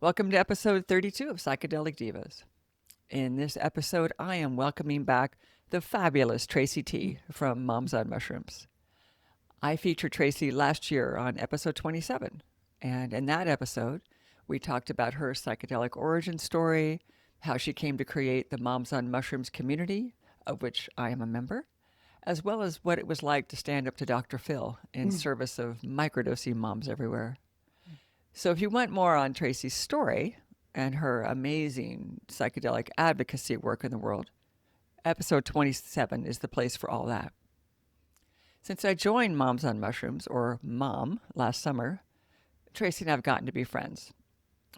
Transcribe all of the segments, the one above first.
Welcome to episode 32 of Psychedelic Divas. In this episode, I am welcoming back the fabulous Tracey Tee from Moms on Mushrooms. I featured Tracey last year on episode 27, and in that episode, we talked about her psychedelic origin story, how she came to create the Moms on Mushrooms community, of which I am a member, as well as what it was like to stand up to Dr. Phil in service of microdosing moms everywhere. So if you want more on Tracey's story and her amazing psychedelic advocacy work in the world, episode 27 is the place for all that. Since I joined Moms on Mushrooms, or MOM, last summer, Tracey and I have gotten to be friends.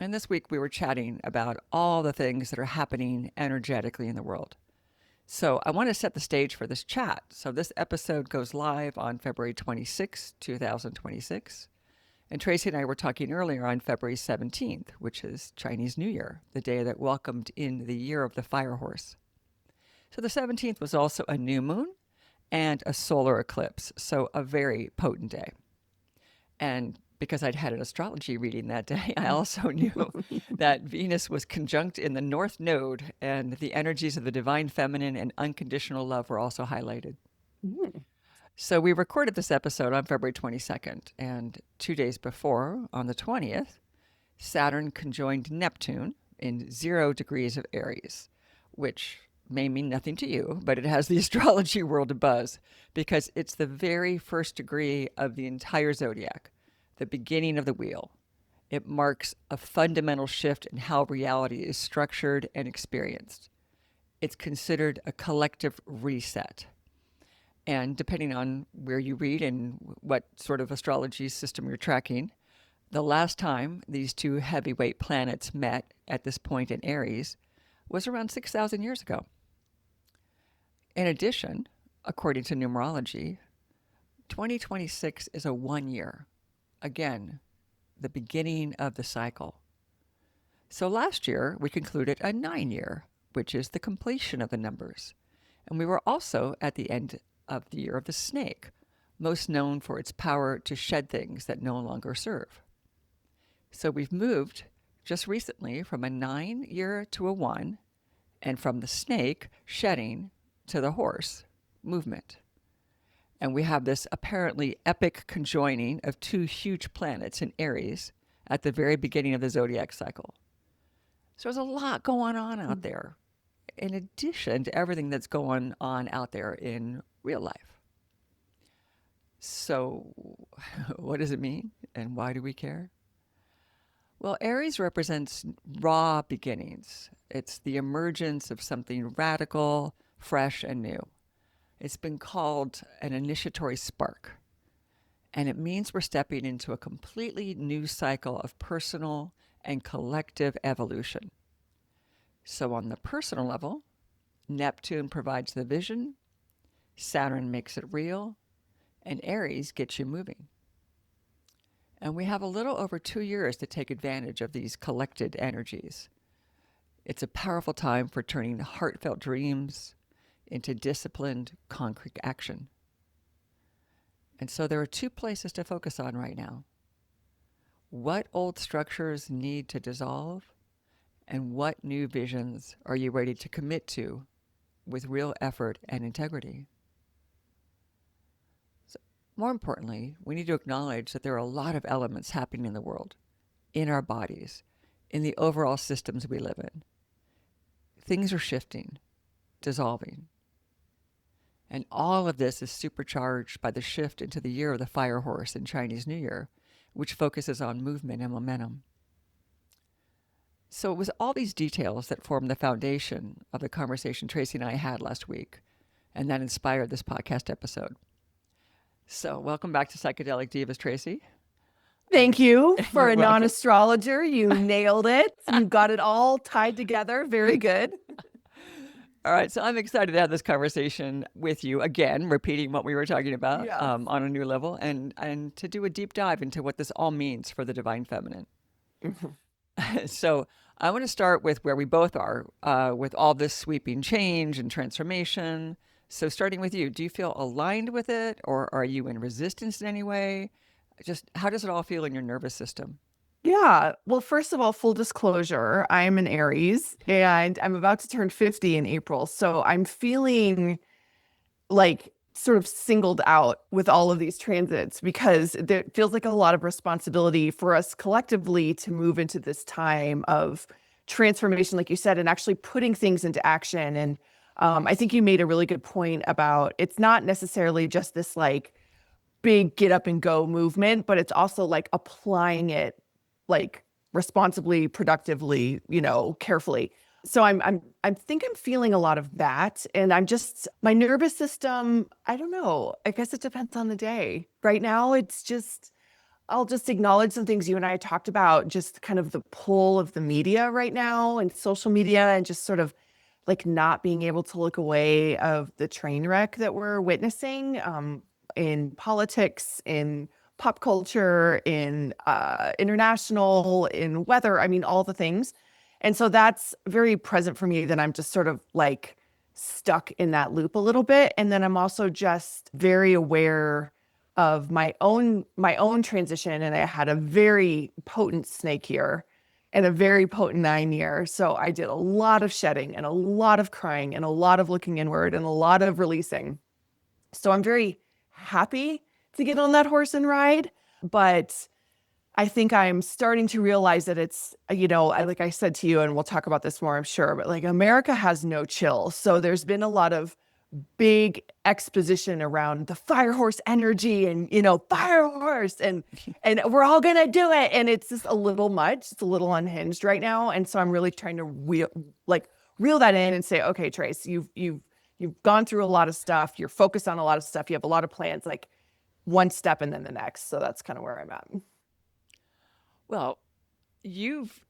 And this week we were chatting about all the things that are happening energetically in the world. So I want to set the stage for this chat. So this episode goes live on February 26, 2026. And Tracey and I were talking earlier on February 17th, which is Chinese New Year, the day that welcomed in the year of the fire horse. So the 17th was also a new moon and a solar eclipse, so a very potent day. And because I'd had an astrology reading that day, I also knew that Venus was conjunct in the North Node, and the energies of the divine feminine and unconditional love were also highlighted. So we recorded this episode on February 22nd, and 2 days before, on the 20th, Saturn conjoined Neptune in 0 degrees of Aries, which may mean nothing to you, but it has the astrology world abuzz because it's the very first degree of the entire zodiac, the beginning of the wheel. It marks a fundamental shift in how reality is structured and experienced. It's considered a collective reset. And depending on where you read and what sort of astrology system you're tracking, the last time these two heavyweight planets met at this point in Aries was around 6,000 years ago. In addition, according to numerology, 2026 is a 1 year. Again, the beginning of the cycle. So last year, we concluded a 9 year, which is the completion of the numbers. And we were also at the end of the year of the snake, most known for its power to shed things that no longer serve. So we've moved just recently from a 9 year to a 1, and from the snake shedding to the horse movement. And we have this apparently epic conjoining of two huge planets in Aries at the very beginning of the zodiac cycle. So there's a lot going on out there, in addition to everything that's going on out there in real life. So what does it mean and why do we care? Well, Aries represents raw beginnings. It's the emergence of something radical, fresh, and new. It's been called an initiatory spark, and it means we're stepping into a completely new cycle of personal and collective evolution. So on the personal level, Neptune provides the vision, Saturn makes it real, and Aries gets you moving. And we have a little over 2 years to take advantage of these collected energies. It's a powerful time for turning heartfelt dreams into disciplined, concrete action. And so there are 2 places to focus on right now. What old structures need to dissolve, and what new visions are you ready to commit to with real effort and integrity? More importantly, we need to acknowledge that there are a lot of elements happening in the world, in our bodies, in the overall systems we live in. Things are shifting, dissolving. And all of this is supercharged by the shift into the year of the fire horse in Chinese New Year, which focuses on movement and momentum. So it was all these details that formed the foundation of the conversation Tracey and I had last week, and that inspired this podcast episode. So welcome back to Psychedelic Divas, Tracey. Thank you for You're a welcome. non-astrologer. You nailed it. You got it all tied together. Very good. All right, so I'm excited to have this conversation with you again, repeating what we were talking about Yes. on a new level, and to do a deep dive into what this all means for the divine feminine. So I want to start with where we both are with all this sweeping change and transformation. So starting with you, do you feel aligned with it, or are you in resistance in any way? Just how does it all feel in your nervous system? Yeah. Well, first of all, full disclosure, I'm an Aries and I'm about to turn 50 in April. So I'm feeling like sort of singled out with all of these transits because there feels like a lot of responsibility for us collectively to move into this time of transformation, like you said, and actually putting things into action. And I think you made a really good point about it's not necessarily just this like big get up and go movement, but it's also like applying it like responsibly, productively, carefully. So I think I'm feeling a lot of that. And I'm just my nervous system, I don't know. I guess it depends on the day. Right now it's just I'll just acknowledge some things you and I talked about, just kind of the pull of the media right now and social media and just sort of like not being able to look away of the train wreck that we're witnessing in politics, in pop culture, in international, in weather. I mean, all the things. And so that's very present for me that I'm just sort of like stuck in that loop a little bit. And then I'm also just very aware of my own transition. And I had a very potent snake year and a very potent 9 year. So I did a lot of shedding and a lot of crying and a lot of looking inward and a lot of releasing. So I'm very happy to get on that horse and ride. But I think I'm starting to realize that it's, like I said to you, and we'll talk about this more, I'm sure, but like America has no chill. So there's been a lot of big exposition around the fire horse energy and, fire horse and we're all going to do it. And it's just a little much. It's a little unhinged right now. And so I'm really trying to reel that in and say, okay, Trace, you've gone through a lot of stuff. You're focused on a lot of stuff. You have a lot of plans, like one step and then the next. So that's kind of where I'm at. Well, you've,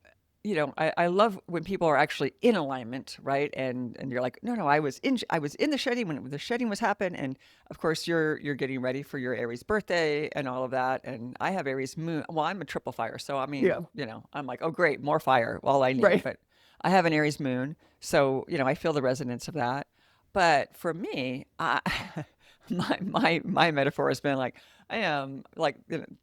I love when people are actually in alignment, right? And you're like, no, no, I was in the shedding when the shedding was happening, and of course you're getting ready for your Aries birthday and all of that. And I have Aries moon. Well, I'm a triple fire, so I mean, Yeah. I'm like, oh great, more fire, all I need. Right. But I have an Aries moon, so I feel the resonance of that. But for me, my metaphor has been like I am like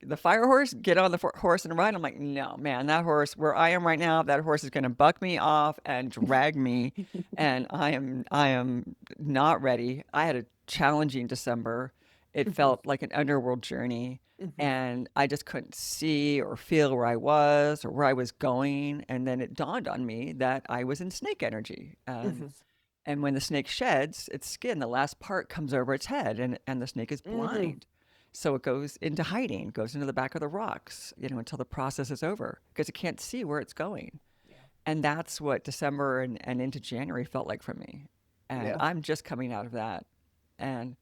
the fire horse, get on the horse and ride. I'm like, no, man, that horse where I am right now, that horse is going to buck me off and drag me, and I am not ready. I had a challenging December. It Mhm. felt like an underworld journey, Mhm. and I just couldn't see or feel where I was or where I was going. And then it dawned on me that I was in snake energy, Mhm. and when the snake sheds its skin, the last part comes over its head, and the snake is Mhm. blind. So it goes into hiding, goes into the back of the rocks, until the process is over because it can't see where it's going. Yeah. And that's what December and into January felt like for me. And Yeah. I'm just coming out of that. And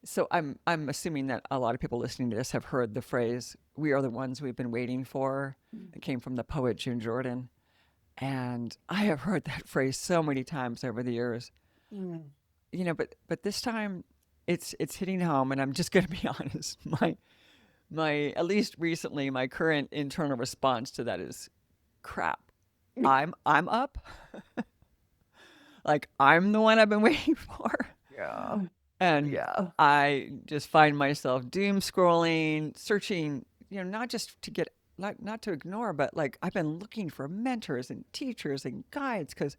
so I'm assuming that a lot of people listening to this have heard the phrase, "We are the ones we've been waiting for." It came from the poet June Jordan. And I have heard that phrase so many times over the years. Mm. But this time it's hitting home, and I'm just going to be honest. My at least recently my current internal response to that is crap. I'm up. Like I'm the one I've been waiting for. Yeah. And Yeah. I just find myself doom scrolling, searching, not just to get not to ignore, but like I've been looking for mentors and teachers and guides because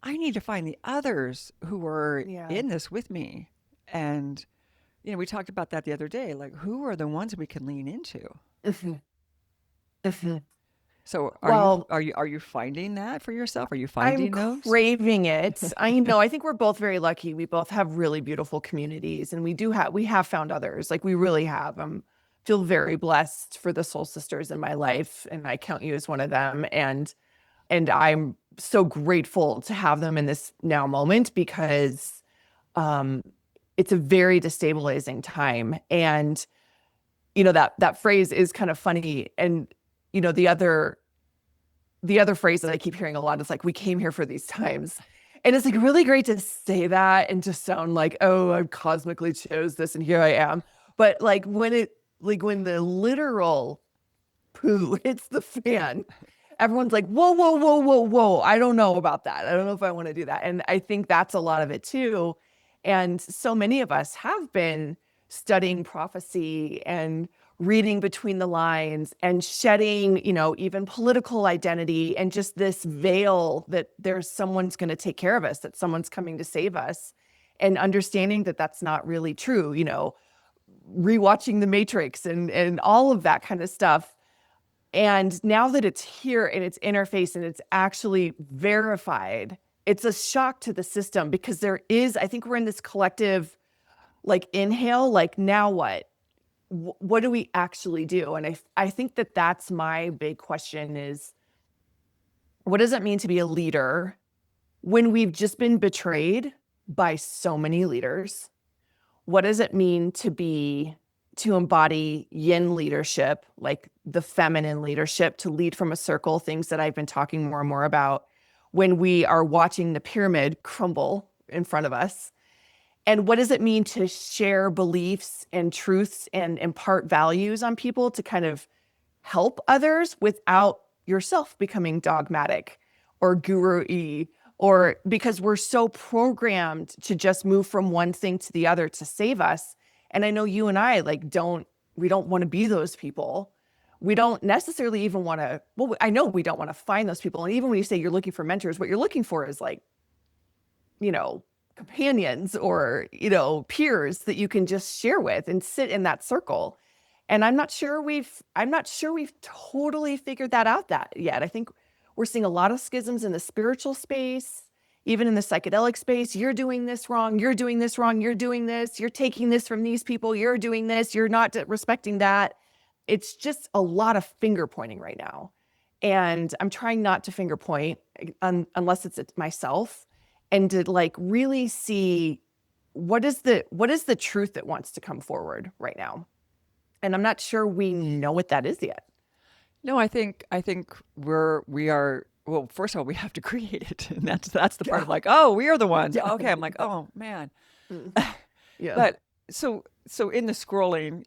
I need to find the others who are Yeah. in this with me. And we talked about that the other day. Like, who are the ones we can lean into? Mhm. Mhm. So, are you Well, are you are you finding that for yourself? Are you I'm finding those? craving it. I think we're both very lucky. We both have really beautiful communities and we have found others. Like we really have. Feel very blessed for the soul sisters in my life and I count you as one of them and I'm so grateful to have them in this now moment because um it's a very destabilizing time and that phrase is kind of funny and you know the other phrase that I keep hearing a lot is like, we came here for these times. And it's like really great to say that and to sound like, oh, I cosmically chose this and here I am. But when the literal poo hits the fan, everyone's like, whoa, whoa, whoa, whoa, whoa. I don't know about that. I don't know if I want to do that. And I think that's a lot of it too. And so many of us have been studying prophecy and reading between the lines and shedding, even political identity and just this veil that there's someone's going to take care of us, that someone's coming to save us, and understanding that that's not really true, rewatching The Matrix and all of that kind of stuff. And now that it's here and it's interface and it's actually verified, it's a shock to the system because I think we're in this collective like inhale, like now what? What do we actually do? And I think that that's my big question is, what does it mean to be a leader when we've just been betrayed by so many leaders? What does it mean to embody yin leadership, like the feminine leadership, to lead from a circle, things that I've been talking more and more about, when we are watching the pyramid crumble in front of us? And what does it mean to share beliefs and truths and impart values on people to kind of help others without yourself becoming dogmatic or guru-y, or because we're so programmed to just move from one thing to the other to save us. And I know you and I we don't want to be those people. We don't necessarily even want to, well, I know we don't want to find those people. And even when you say you're looking for mentors, what you're looking for is like, companions or, peers that you can just share with and sit in that circle. And I'm not sure we've totally figured that out yet. I think we're seeing a lot of schisms in the spiritual space, even in the psychedelic space. You're doing this wrong. You're doing this wrong. You're doing this. You're taking this from these people. You're doing this. You're not respecting that. It's just a lot of finger pointing right now. And I'm trying not to finger point unless it's myself, and to like really see what is the truth that wants to come forward right now. And I'm not sure we know what that is yet. No, I think we are. Well, first of all, we have to create it, and that's the part of like, oh, we are the ones. Yeah. Okay, I'm like, oh man. Yeah. But so in the scrolling,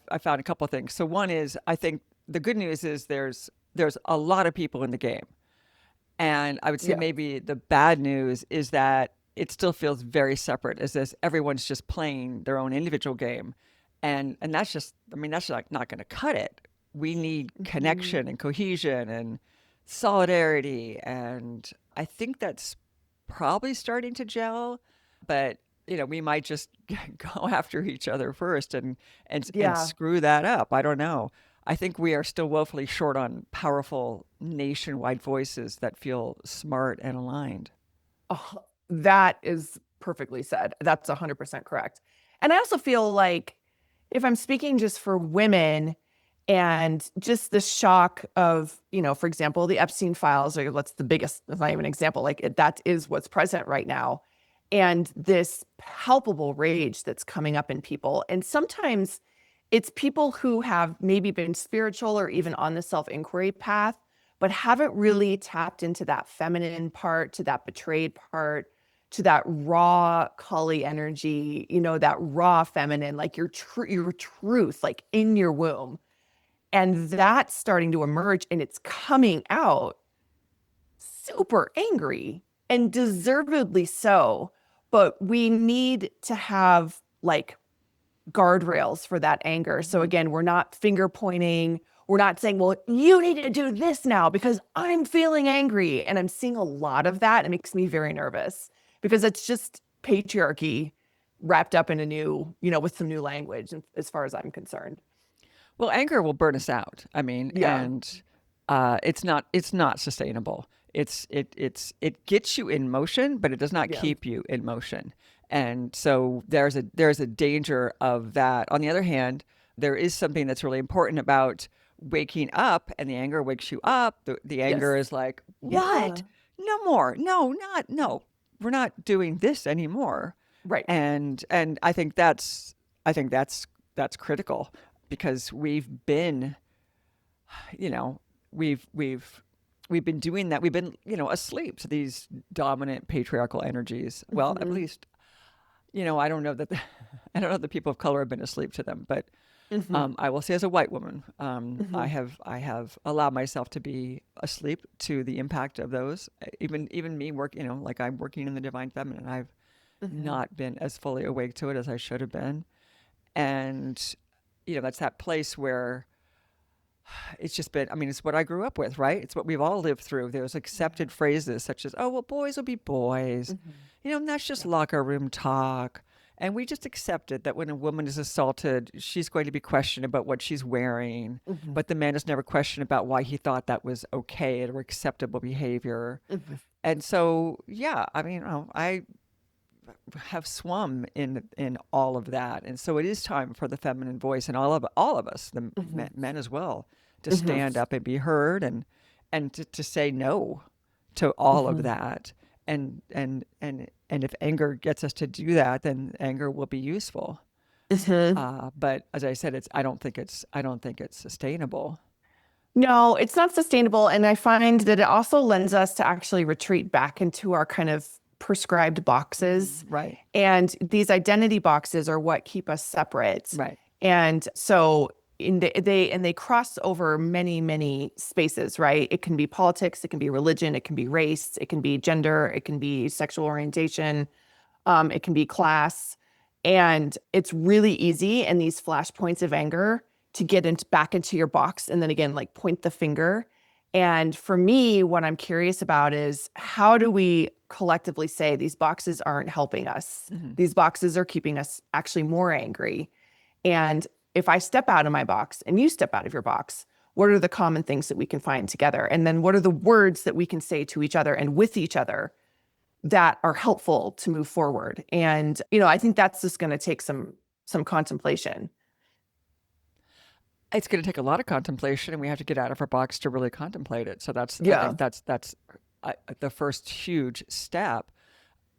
I found a couple of things. So one is, I think the good news is there's a lot of people in the game, and I would say Yeah. maybe the bad news is that it still feels very separate, as this everyone's just playing their own individual game, and that's just, I mean, that's like not going to cut it. We need connection and cohesion and solidarity, and I think that's probably starting to gel, but we might just go after each other first and Yeah. screw that up. I don't know. I think we are still woefully short on powerful nationwide voices that feel smart and aligned. Oh, that is perfectly said. That's 100% correct. And I also feel like if I'm speaking just for women and just the shock of, for example, the Epstein files, or that's the biggest, that's not even an example, like that is what's present right now. And this palpable rage that's coming up in people. And sometimes it's people who have maybe been spiritual or even on the self-inquiry path, but haven't really tapped into that feminine part, to that betrayed part, to that raw Kali energy, that raw feminine, like your truth, like in your womb. And that's starting to emerge, and it's coming out super angry, and deservedly so. But we need to have like guardrails for that anger. So again, we're not finger pointing. We're not saying, well, you need to do this now because I'm feeling angry. And I'm seeing a lot of that. It makes me very nervous because it's just patriarchy wrapped up in a new, with some new language, as far as I'm concerned. Well, anger will burn us out. I mean, Yeah. and it's not sustainable. It gets you in motion, but it does not Yeah. keep you in motion. And so there's a danger of that. On the other hand, there is something that's really important about waking up, and the anger wakes you up. The anger Yes. is like, Yeah. what? No more. No, not no. We're not doing this anymore. Right. And I think that's critical, because you know, we've been doing that. We've been, asleep to these dominant patriarchal energies. Well, at Hmm. least, I don't know that I don't know that people of color have been asleep to them, but Hmm. I will say, as a white woman, Hmm. I have allowed myself to be asleep to the impact of those. Even me work, like I'm working in the divine feminine. I've Hmm. not been as fully awake to it as I should have been, and that's that place where it's just been, I mean, it's what I grew up with, right? It's what we've all lived through. There's accepted phrases such as, oh, well, boys will be boys. Mhm. And that's just Yeah. locker room talk. And we just accepted that when a woman is assaulted, she's going to be questioned about what she's wearing. Mhm. But the man is never questioned about why he thought that was okay or acceptable behavior. Mhm. And so, yeah, I mean, I have swum in all of that, and so it is time for the feminine voice and all of us, the Mhm. men as well, to Mhm. stand up and be heard, and to say no to all of Mhm. that. And if anger gets us to do that, then anger will be useful. Mhm. But as I said, I don't think it's sustainable. No, it's not sustainable. And I find that it also lends us to actually retreat back into our kind of prescribed boxes. Right, And these identity boxes are what keep us separate. right. And so they cross over many, many spaces, right? It can be politics, it can be religion, it can be race, it can be gender, it can be sexual orientation, it can be class. And it's really easy in these flashpoints of anger to get back into your box and then again, like point the finger. And for me, what I'm curious about is how do we collectively say these boxes aren't helping us? Hmm. These boxes are keeping us actually more angry. And if I step out of my box and you step out of your box, what are the common things that we can find together? And then what are the words that we can say to each other and with each other that are helpful to move forward? And, I think that's just going to take some contemplation. It's going to take a lot of contemplation, and we have to get out of our box to really contemplate it. So I Yeah. think that's the first huge step.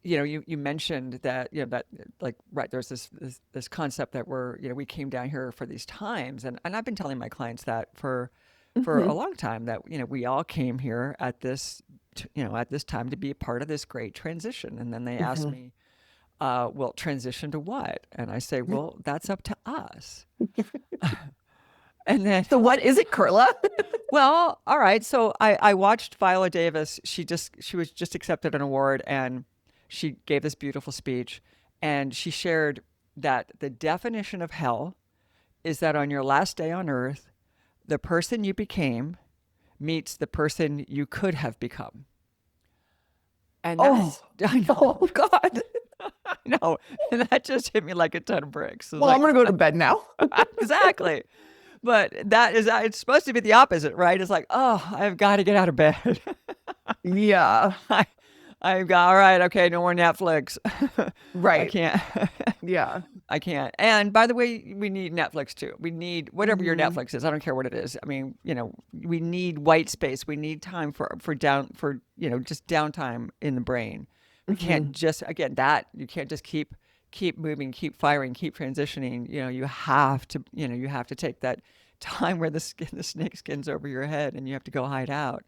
You mentioned that that like right there's this concept that we came down here for these times, and I've been telling my clients that for a Mhm. long time, that we all came here at this time to be a part of this great transition. And then they ask Mhm. me, well, transition to what? And I say, well, that's up to us. And then, So what is it, Carla? well, all right. So I watched Viola Davis. She was just accepted an award, and she gave this beautiful speech, and she shared that the definition of hell is that on your last day on earth, the person you became meets the person you could have become. And Oh, that's I know, oh God. I know. And that just hit me like a ton of bricks. It was Well, I'm like gonna go to bed now. exactly. But it's supposed to be the opposite, right? It's like, oh, I've got to get out of bed. Yeah. I, I've got, all right, okay, no more Netflix. I Right. can't. Yeah. I can't. And by the way, we need Netflix too. We need whatever your Mhm. Netflix is. I don't care what it is. I mean, we need white space. We need time for just downtime in the brain. We can't Mhm. just again that you can't just keep moving, keep firing, keep transitioning. You have to take that time where the snake skins over your head and you have to go hide out.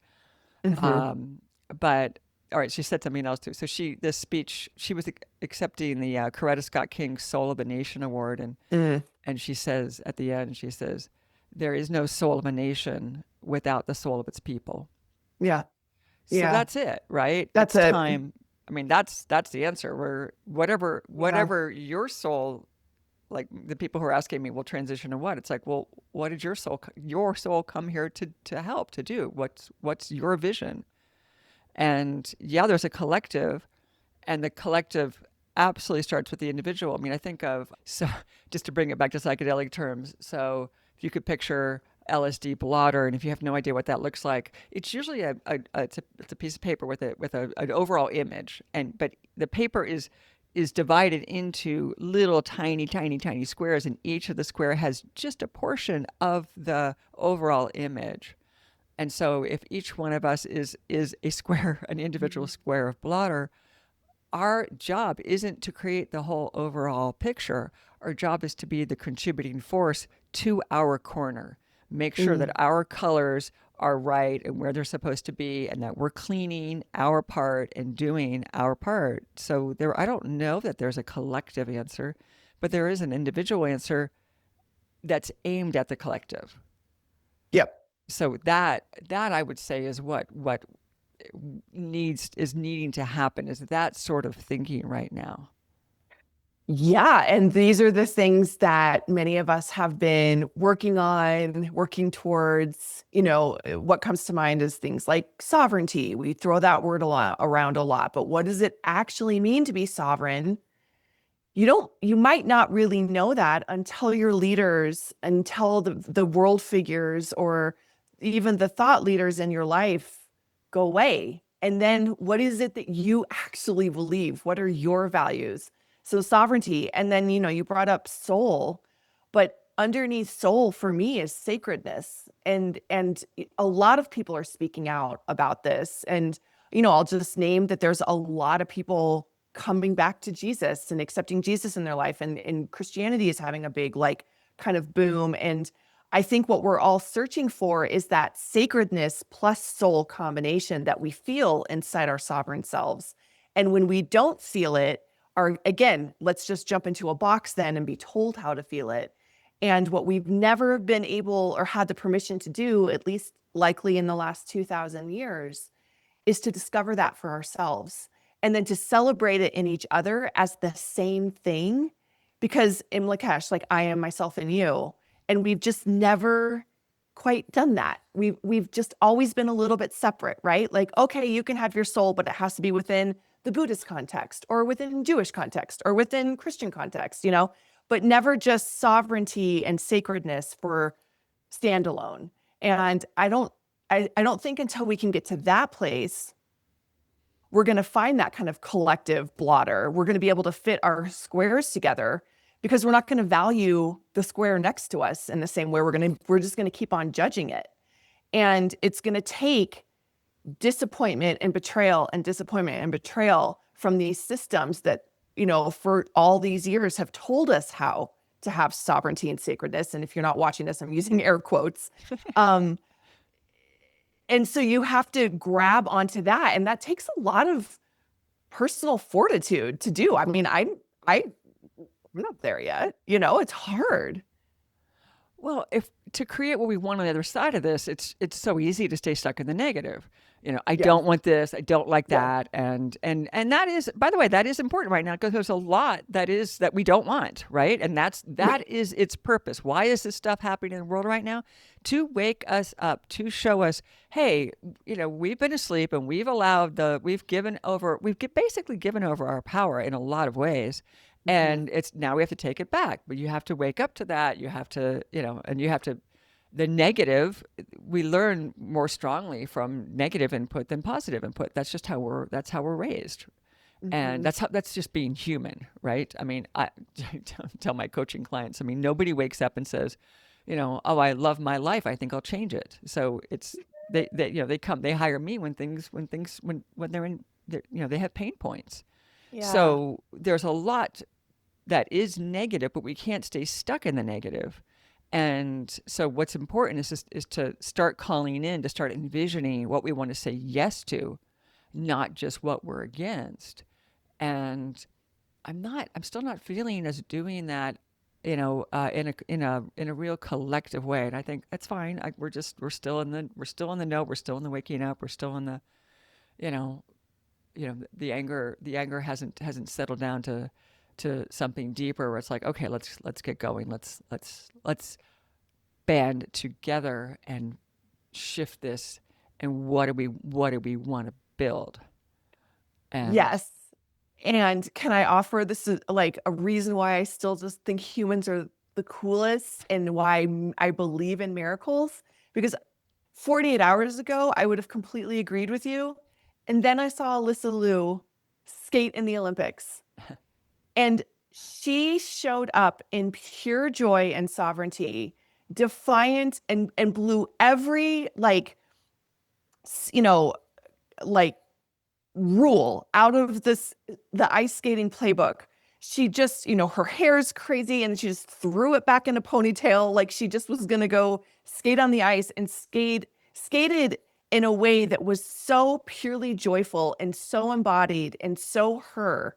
Mhm. Um, but all right, she said something else too. So this speech, she was accepting the Coretta Scott King Soul of a Nation Award, Mm. and she says at the end, she says, "There is no soul of a nation without the soul of its people." Yeah. So Yeah. that's it, right? That's It's it. time. I mean, that's the answer. Where whatever Yeah. whatever your soul, like the people who are asking me, will transition to what? It's like, well, what did your soul come here to help to do? What's your vision? And yeah, there's a collective, and the collective absolutely starts with the individual. I mean, I think of, so just to bring it back to psychedelic terms. So if you could picture LSD blotter, and if you have no idea what that looks like, it's usually it's a piece of paper with an overall image, but the paper is divided into little tiny, tiny, tiny squares, and each of the square has just a portion of the overall image. And so if each one of us is a square, an individual square of blotter, our job isn't to create the whole overall picture. Our job is to be the contributing force to our corner. Make sure that Mm. our colors are right and where they're supposed to be, and that we're cleaning our part and doing our part. So I don't know that there's a collective answer, but there is an individual answer that's aimed at the collective. Yep. So that I would say is what needing to happen, is that sort of thinking right now. Yeah, and these are the things that many of us have been working on, working towards. What comes to mind is things like sovereignty. We throw that word around a lot, but what does it actually mean to be sovereign? You might not really know that until your leaders, until the world figures or even the thought leaders in your life go away. And then what is it that you actually believe? What are your values? So sovereignty. And then, you brought up soul, but underneath soul for me is sacredness. And a lot of people are speaking out about this. And, I'll just name that there's a lot of people coming back to Jesus and accepting Jesus in their life. And Christianity is having a big, like, kind of boom. And I think what we're all searching for is that sacredness plus soul combination that we feel inside our sovereign selves. And when we don't feel it, again, let's just jump into a box then and be told how to feel it. And what we've never been able or had the permission to do, at least likely in the last 2000 years, is to discover that for ourselves and then to celebrate it in each other as the same thing. Because in Lakesh, like, I am myself and you, and we've just never quite done that. We've just always been a little bit separate, right? Like, okay, you can have your soul, but it has to be within the Buddhist context or within Jewish context or within Christian context, but never just sovereignty and sacredness for standalone. And I don't think until we can get to that place, we're going to find that kind of collective blotter. We're going to be able to fit our squares together because we're not going to value the square next to us in the same way. We're just going to keep on judging it. And it's going to take disappointment and betrayal from these systems that, for all these years have told us how to have sovereignty and sacredness. And if you're not watching this, I'm using air quotes. And so you have to grab onto that. And that takes a lot of personal fortitude to do. I mean, I'm not there yet. It's hard. Well, if to create what we want on the other side of this, it's so easy to stay stuck in the negative. I Yeah. don't want this, I don't like Yeah. that, and that is, by the way, that is important right now because there's a lot that we don't want, right? And that Right. is its purpose. Why is this stuff happening in the world right now? To wake us up, to show us, hey, we've been asleep and basically given over our power in a lot of ways, Mhm. and it's now we have to take it back. But you have to wake up to that. You have to, and you have to, the negative, we learn more strongly from negative input than positive input. That's how we're raised. And Mhm. that's just being human, right? I mean, I tell my coaching clients, I mean, nobody wakes up and says, oh, I love my life, I think I'll change it. So it's, they hire me when they're in, they have pain points. Yeah. So there's a lot that is negative, but we can't stay stuck in the negative. And so what's important is to start calling in, to start envisioning what we want to say yes to, not just what we're against. And I'm still not feeling us doing that, in a real collective way. And I think that's fine. We're still in the know. We're still in the waking up. We're still in the, you know, the anger hasn't settled down to something deeper where it's like, okay, let's get going. Let's band together and shift this. And what do we want to build? And Yes. And can I offer this is like a reason why I still just think humans are the coolest and why I believe in miracles? Because 48 hours ago, I would have completely agreed with you. And then I saw Alyssa Liu skate in the Olympics. And she showed up in pure joy and sovereignty, defiant and blew every you know, like rule out of the ice skating playbook. She just, her hair's crazy and she just threw it back in a ponytail like she just was gonna go skate on the ice and skated in a way that was so purely joyful and so embodied and so her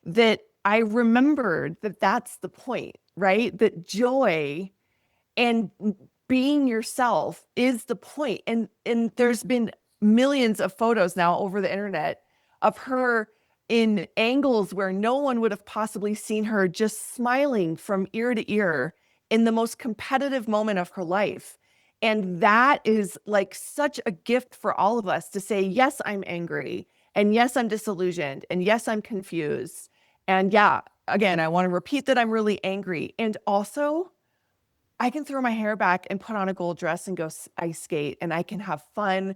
that I remembered that that's the point, right? That joy and being yourself is the point. And there's been millions of photos now over the internet of her in angles where no one would have possibly seen her, just smiling from ear to ear in the most competitive moment of her life. And that is like such a gift for all of us to say, yes, I'm angry. And yes, I'm disillusioned. And yes, I'm confused. And yeah, again, I want to repeat that I'm really angry. And also, I can throw my hair back and put on a gold dress and go ice skate, and I can have fun,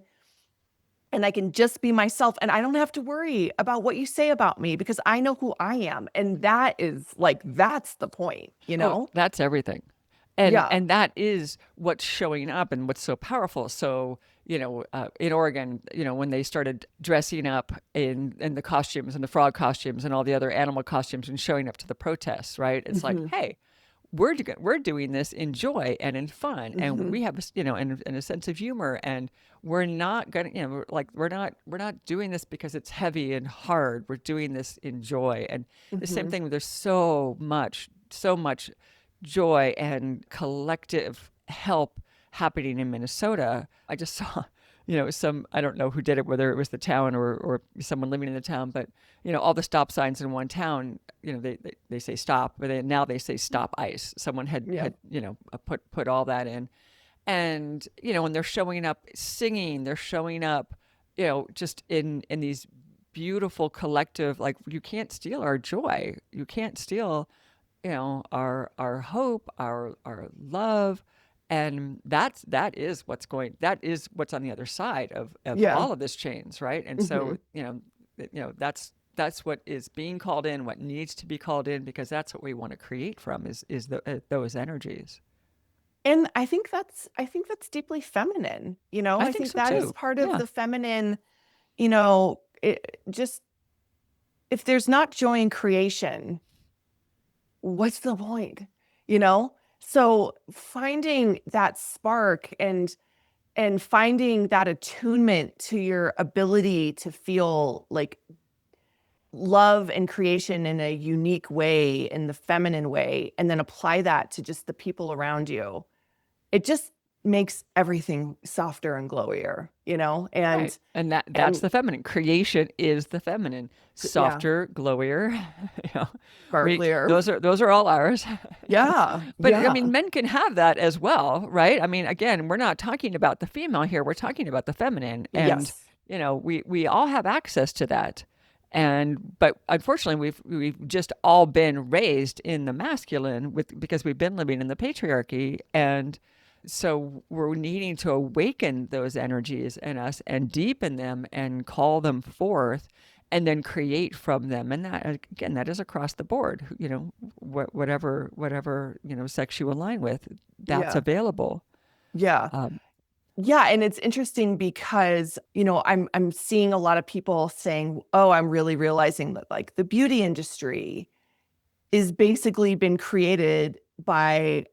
and I can just be myself, and I don't have to worry about what you say about me because I know who I am. And that is like, that's the point, you Oh, know? that's everything. And Yeah. and that is what's showing up and what's so powerful. So, in Oregon, when they started dressing up in the costumes and the frog costumes and all the other animal costumes and showing up to the protests, right? It's like, Hmm. hey, we're doing this in joy and in fun, and Hmm. we have and a sense of humor, and we're not gonna we're not doing this because it's heavy and hard. We're doing this in joy. And the same Hmm. thing, there's so much joy and collective help happening in Minnesota. I just saw, I don't know who did it, whether it was the town or someone living in the town, but, all the stop signs in one town, they say stop, but now they say stop ice. Someone had, Yeah. put all that in. And, when they're showing up singing, they're showing up, just in these beautiful collective, like you can't steal our joy. You can't steal our hope, our love. And that is what's on the other side of Yeah. all of this change, right? And Hmm. so that's what is being called in, what needs to be called in, because that's what we want to create from is those energies. And I think that's deeply feminine, you know? I I think think so that is too. part of Yeah. the feminine, just if there's not joy in creation, what's the point? You know? So finding that spark and finding that attunement to your ability to feel like love and creation in a unique way, in the feminine way, and then apply that to just the people around you, it just makes everything softer and glowier, you know? Right. And that's And the feminine. Creation is the feminine. yeah, Softer, glowier. you know, we sparklier. those are all ours. Yeah, But I mean, yeah. men can have that as well, right? I mean, again, we're not talking about the female here. We're talking about the feminine. And Yes. we all have access to that. But unfortunately, we've just all been raised in the masculine because we've been living in the patriarchy. And so we're needing to awaken those energies in us and deepen them and call them forth and then create from them. And that, again, that is across the board, whatever, sex you align with, that's Yeah. available. Yeah. Um, Yeah, and it's interesting because, I'm seeing a lot of people saying, "Oh, I'm really realizing that like the beauty industry is basically been created by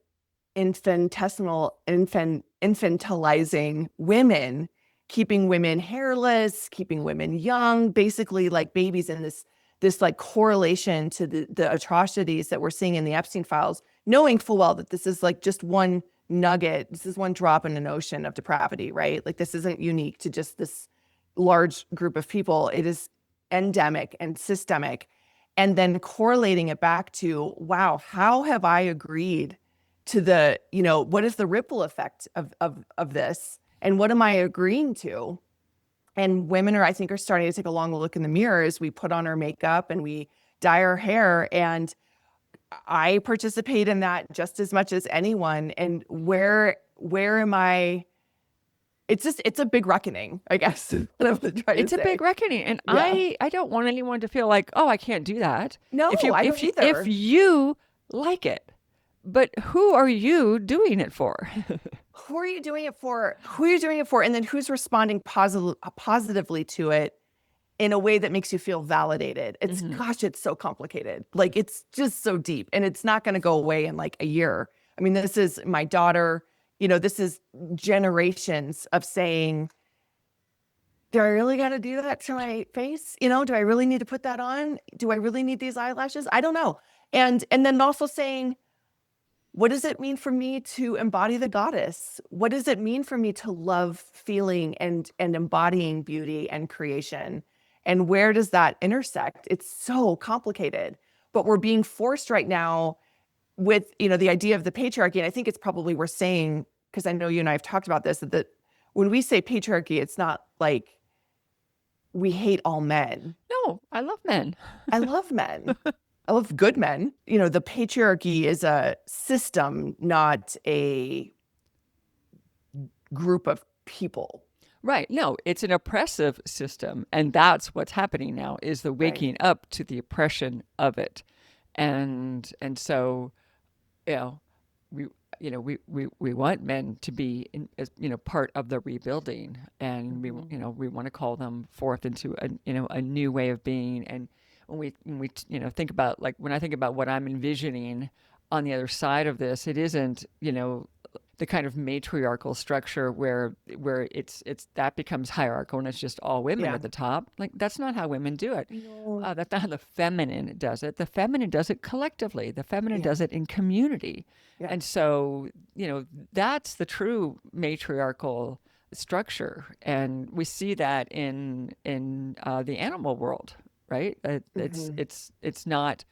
infantilizing women, keeping women hairless, keeping women young, basically like babies, in this like correlation to the atrocities that we're seeing in the Epstein files, knowing full well that this is like just one nugget, this is one drop in an ocean of depravity, right? Like this isn't unique to just this large group of people. It is endemic and systemic. And then correlating it back to, wow, how have I agreed to what is the ripple effect of this? And what am I agreeing to? And women I think, are starting to take a long look in the mirror as we put on our makeup and we dye our hair. And I participate in that just as much as anyone. And where am I? It's a big reckoning, I guess, is what I'm trying to it's a big say. reckoning, and Yeah. I don't want anyone to feel like, oh, I can't do that. If No, you I don't if you if either. you like it, but who are you doing it for? Who are you doing it for? Who are you doing it for? And then who's responding positively to it in a way that makes you feel validated? Hmm. Gosh, it's so complicated. Like it's just so deep, and it's not going to go away in like a year. I mean, this is my daughter, this is generations of saying, do I really got to do that to my face? Do I really need to put that on? Do I really need these eyelashes? I don't know. And then also saying, what does it mean for me to embody the goddess? What does it mean for me to love feeling and embodying beauty and creation? And where does that intersect? It's so complicated, but we're being forced right now with, the idea of the patriarchy. And I think it's probably we're saying, because I know you and I have talked about this, that when we say patriarchy, it's not like we hate all men. No, I love men. I love men. I love good men. The patriarchy is a system, not a group of people. Right. No, it's an oppressive system. And that's what's happening now is the Right. waking up to the oppression of it. And so, you know, we we want men to be as part of the rebuilding, and we want to call them forth into a new way of being. And when we think about, like, when I think about what I'm envisioning on the other side of this, it isn't the kind of matriarchal structure where it's that becomes hierarchical and it's just all women Yeah. at the top. Like, that's not how women do it. No. That's not how the feminine does it. The feminine does it collectively. The feminine Yeah. does it in community. Yeah. And so, that's the true matriarchal structure, and we see that in the animal world, right? Mhm. It's not,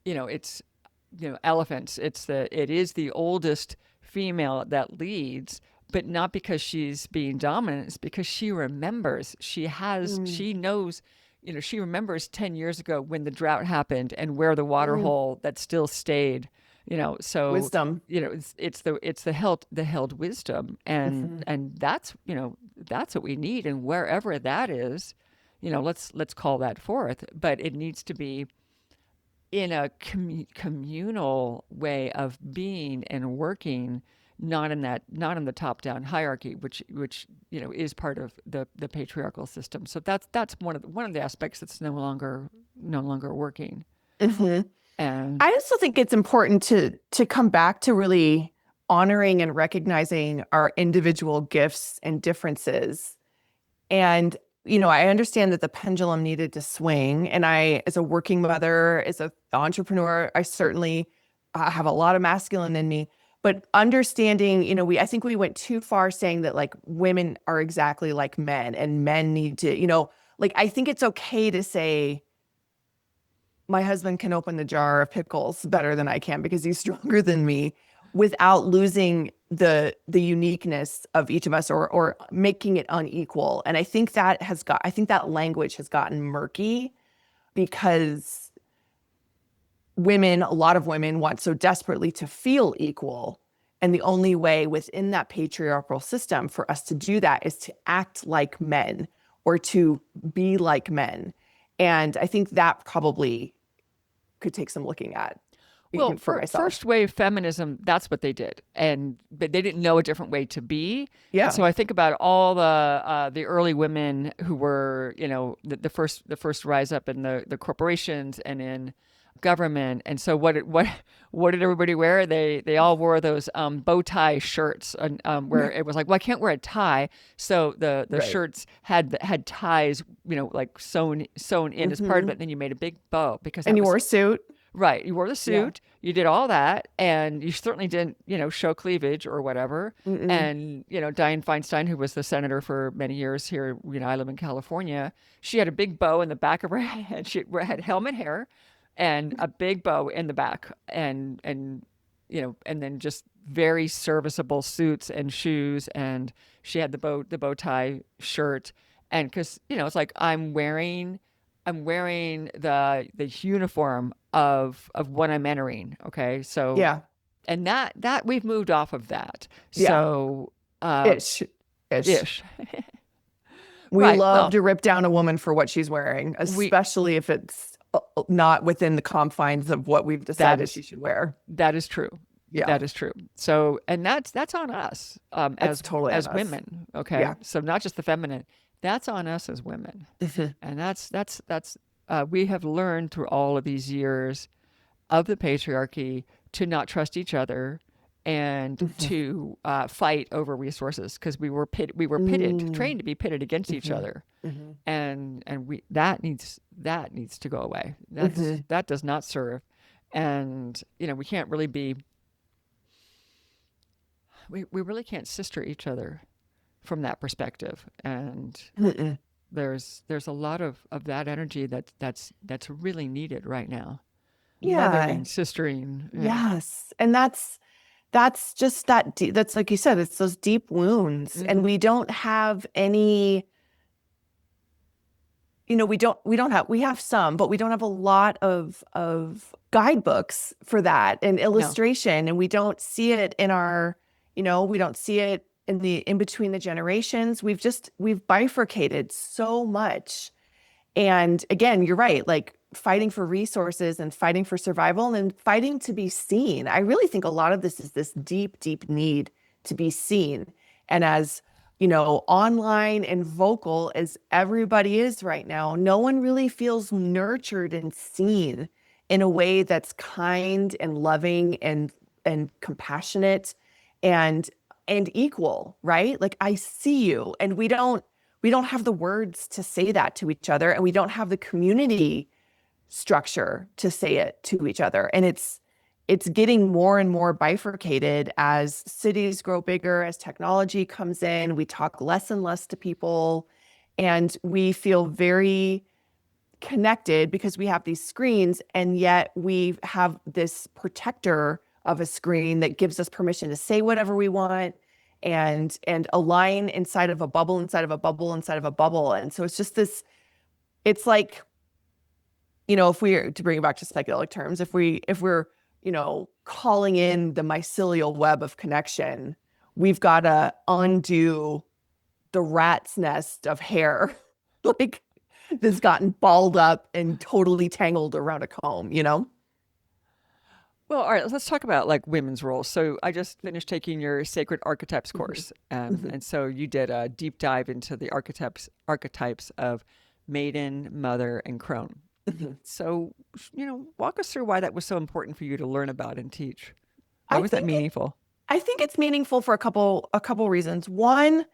it's elephants. It is the oldest female that leads, but not because she's being dominant. It's because she remembers. Mm. She knows. She remembers 10 years ago when the drought happened and where the water Mm. hole that still stayed. So Wisdom. it's the held wisdom, and Mhm. that's what we need. And wherever that is, let's call that forth. But it needs to be in a communal way of being and working, not in the top down hierarchy, which is part of the patriarchal system. So that's one of the aspects that's no longer working. Mhm. And I also think it's important to come back to really honoring and recognizing our individual gifts and differences. And I understand that the pendulum needed to swing. And I, as a working mother, as an entrepreneur, I certainly have a lot of masculine in me. But understanding, I think we went too far saying that like women are exactly like men and men need to, like I think it's okay to say my husband can open the jar of pickles better than I can because he's stronger than me without losing the uniqueness of each of us or making it unequal. And I think that language has gotten murky because a lot of women want so desperately to feel equal. And the only way within that patriarchal system for us to do that is to act like men or to be like men. And I think that probably could take some looking at, well, for first myself. wave feminism, that's what they did, but they didn't know a different way to be. And Yeah. so I think about all the early women who were, the first rise up in the corporations and in government. And so what did everybody wear? They all wore those bow tie shirts, and where it was like, well, I can't wear a tie, so the Right. shirts had ties, like sewn in as part of it. Hmm. And then you made a big bow because And that you was wore a suit. right. You wore the Yeah. suit, you did all that, and you certainly didn't, show cleavage or whatever. Mm-mm. And, Dianne Feinstein, who was the senator for many years here, I live in California, she had a big bow in the back of her head. She had helmet hair and a big bow in the back, and then just very serviceable suits and shoes. And she had the bow tie shirt. And because, it's like I'm wearing the uniform of what I'm entering. Okay, so Yeah. and that we've moved off of that. Yeah. So Ish. Ish. ish, We right? love Well, to rip down a woman for what she's wearing, we especially if it's not within the confines of what we've that decided is she should wear. that is true. Yeah. That is true. So, and that's on us, That's as totally on as us. women. Okay, Yeah. so not just the feminine. That's on us as women, Mhm. and we have learned through all of these years of the patriarchy to not trust each other and Mhm. to fight over resources because we were Mm. trained to be pitted against each Mhm. other. Mhm. And we that needs to go away. Mhm. That does not serve. And we can't really be we really can't sister each other from that perspective. And Mm-mm. there's a lot of that energy that's really needed right now. Yeah. Mothering, sistering. Yeah. Yes. And that's just that that's like you said, it's those deep wounds. And Hmm. we don't have any, we don't have, we have some, but we don't have a lot of guidebooks for that and No. illustration. And we don't see it in our, we don't see it in between the generations. We've bifurcated so much. And again, you're right, like fighting for resources and fighting for survival and fighting to be seen. I really think a lot of this is this deep, deep need to be seen. And as, online and vocal as everybody is right now, no one really feels nurtured and seen in a way that's kind and loving and compassionate and equal, right? Like I see you, and we don't have the words to say that to each other, and we don't have the community structure to say it to each other. And it's getting more and more bifurcated as cities grow bigger, as technology comes in, we talk less and less to people, and we feel very connected because we have these screens, and yet we have this protector of a screen that gives us permission to say whatever we want and align inside of a bubble, inside of a bubble, inside of a bubble. And so it's just this, it's like, if we're to bring it back to psychedelic terms, if we're calling in the mycelial web of connection, we've got to undo the rat's nest of hair like that's gotten balled up and totally tangled around a comb. Well, all right, let's talk about like women's roles. So I just finished taking your sacred archetypes Mhm. course. Mhm. And so you did a deep dive into the archetypes of maiden, mother, and crone. Mhm. So, walk us through why that was so important for you to learn about and teach. Why I was that think it, meaningful? I think it's meaningful for a couple reasons. One,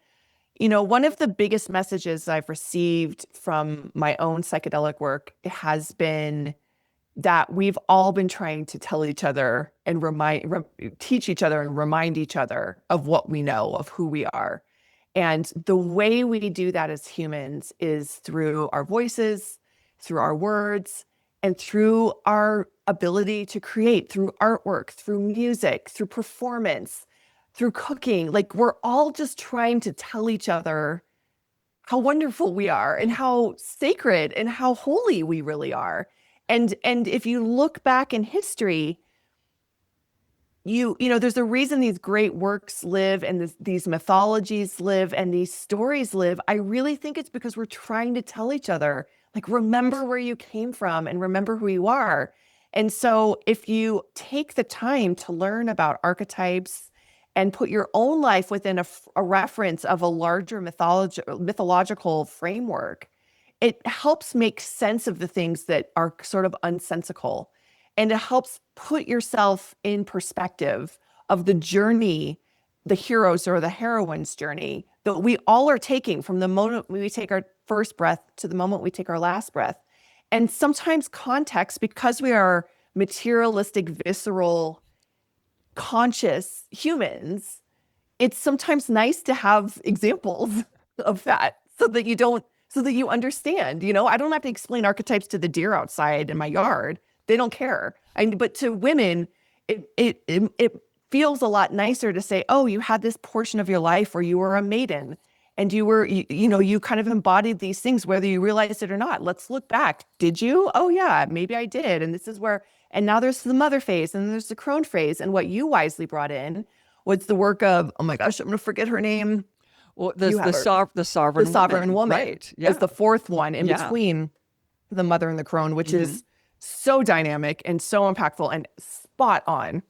one of the biggest messages I've received from my own psychedelic work has been that we've all been trying to tell each other and teach each other and remind each other of what we know, of who we are. And the way we do that as humans is through our voices, through our words, and through our ability to create, through artwork, through music, through performance, through cooking. Like we're all just trying to tell each other how wonderful we are and how sacred and how holy we really are. And if you look back in history, there's a reason these great works live and these mythologies live and these stories live. I really think it's because we're trying to tell each other, like, remember where you came from and remember who you are. And so if you take the time to learn about archetypes and put your own life within a reference of a larger mythological framework, it helps make sense of the things that are sort of unsensical. And it helps put yourself in perspective of the journey, the heroes or the heroine's journey that we all are taking from the moment we take our first breath to the moment we take our last breath. And sometimes context, because we are materialistic, visceral, conscious humans, it's sometimes nice to have examples of that so that you understand. I don't have to explain archetypes to the deer outside in my yard. They don't care. But to women, it feels a lot nicer to say, oh, you had this portion of your life where you were a maiden and you kind of embodied these things, whether you realized it or not. Let's look back. Did you? Oh yeah, maybe I did. And this is where, and now there's the mother phase and there's the crone phase. And what you wisely brought in was the work of, oh my gosh, I'm going to forget her name. Well, You there's have her. the The sovereign sovereign woman, woman right? is Yeah. the fourth one in Yeah. between the mother and the crone, which Hmm. is so dynamic and so impactful and spot on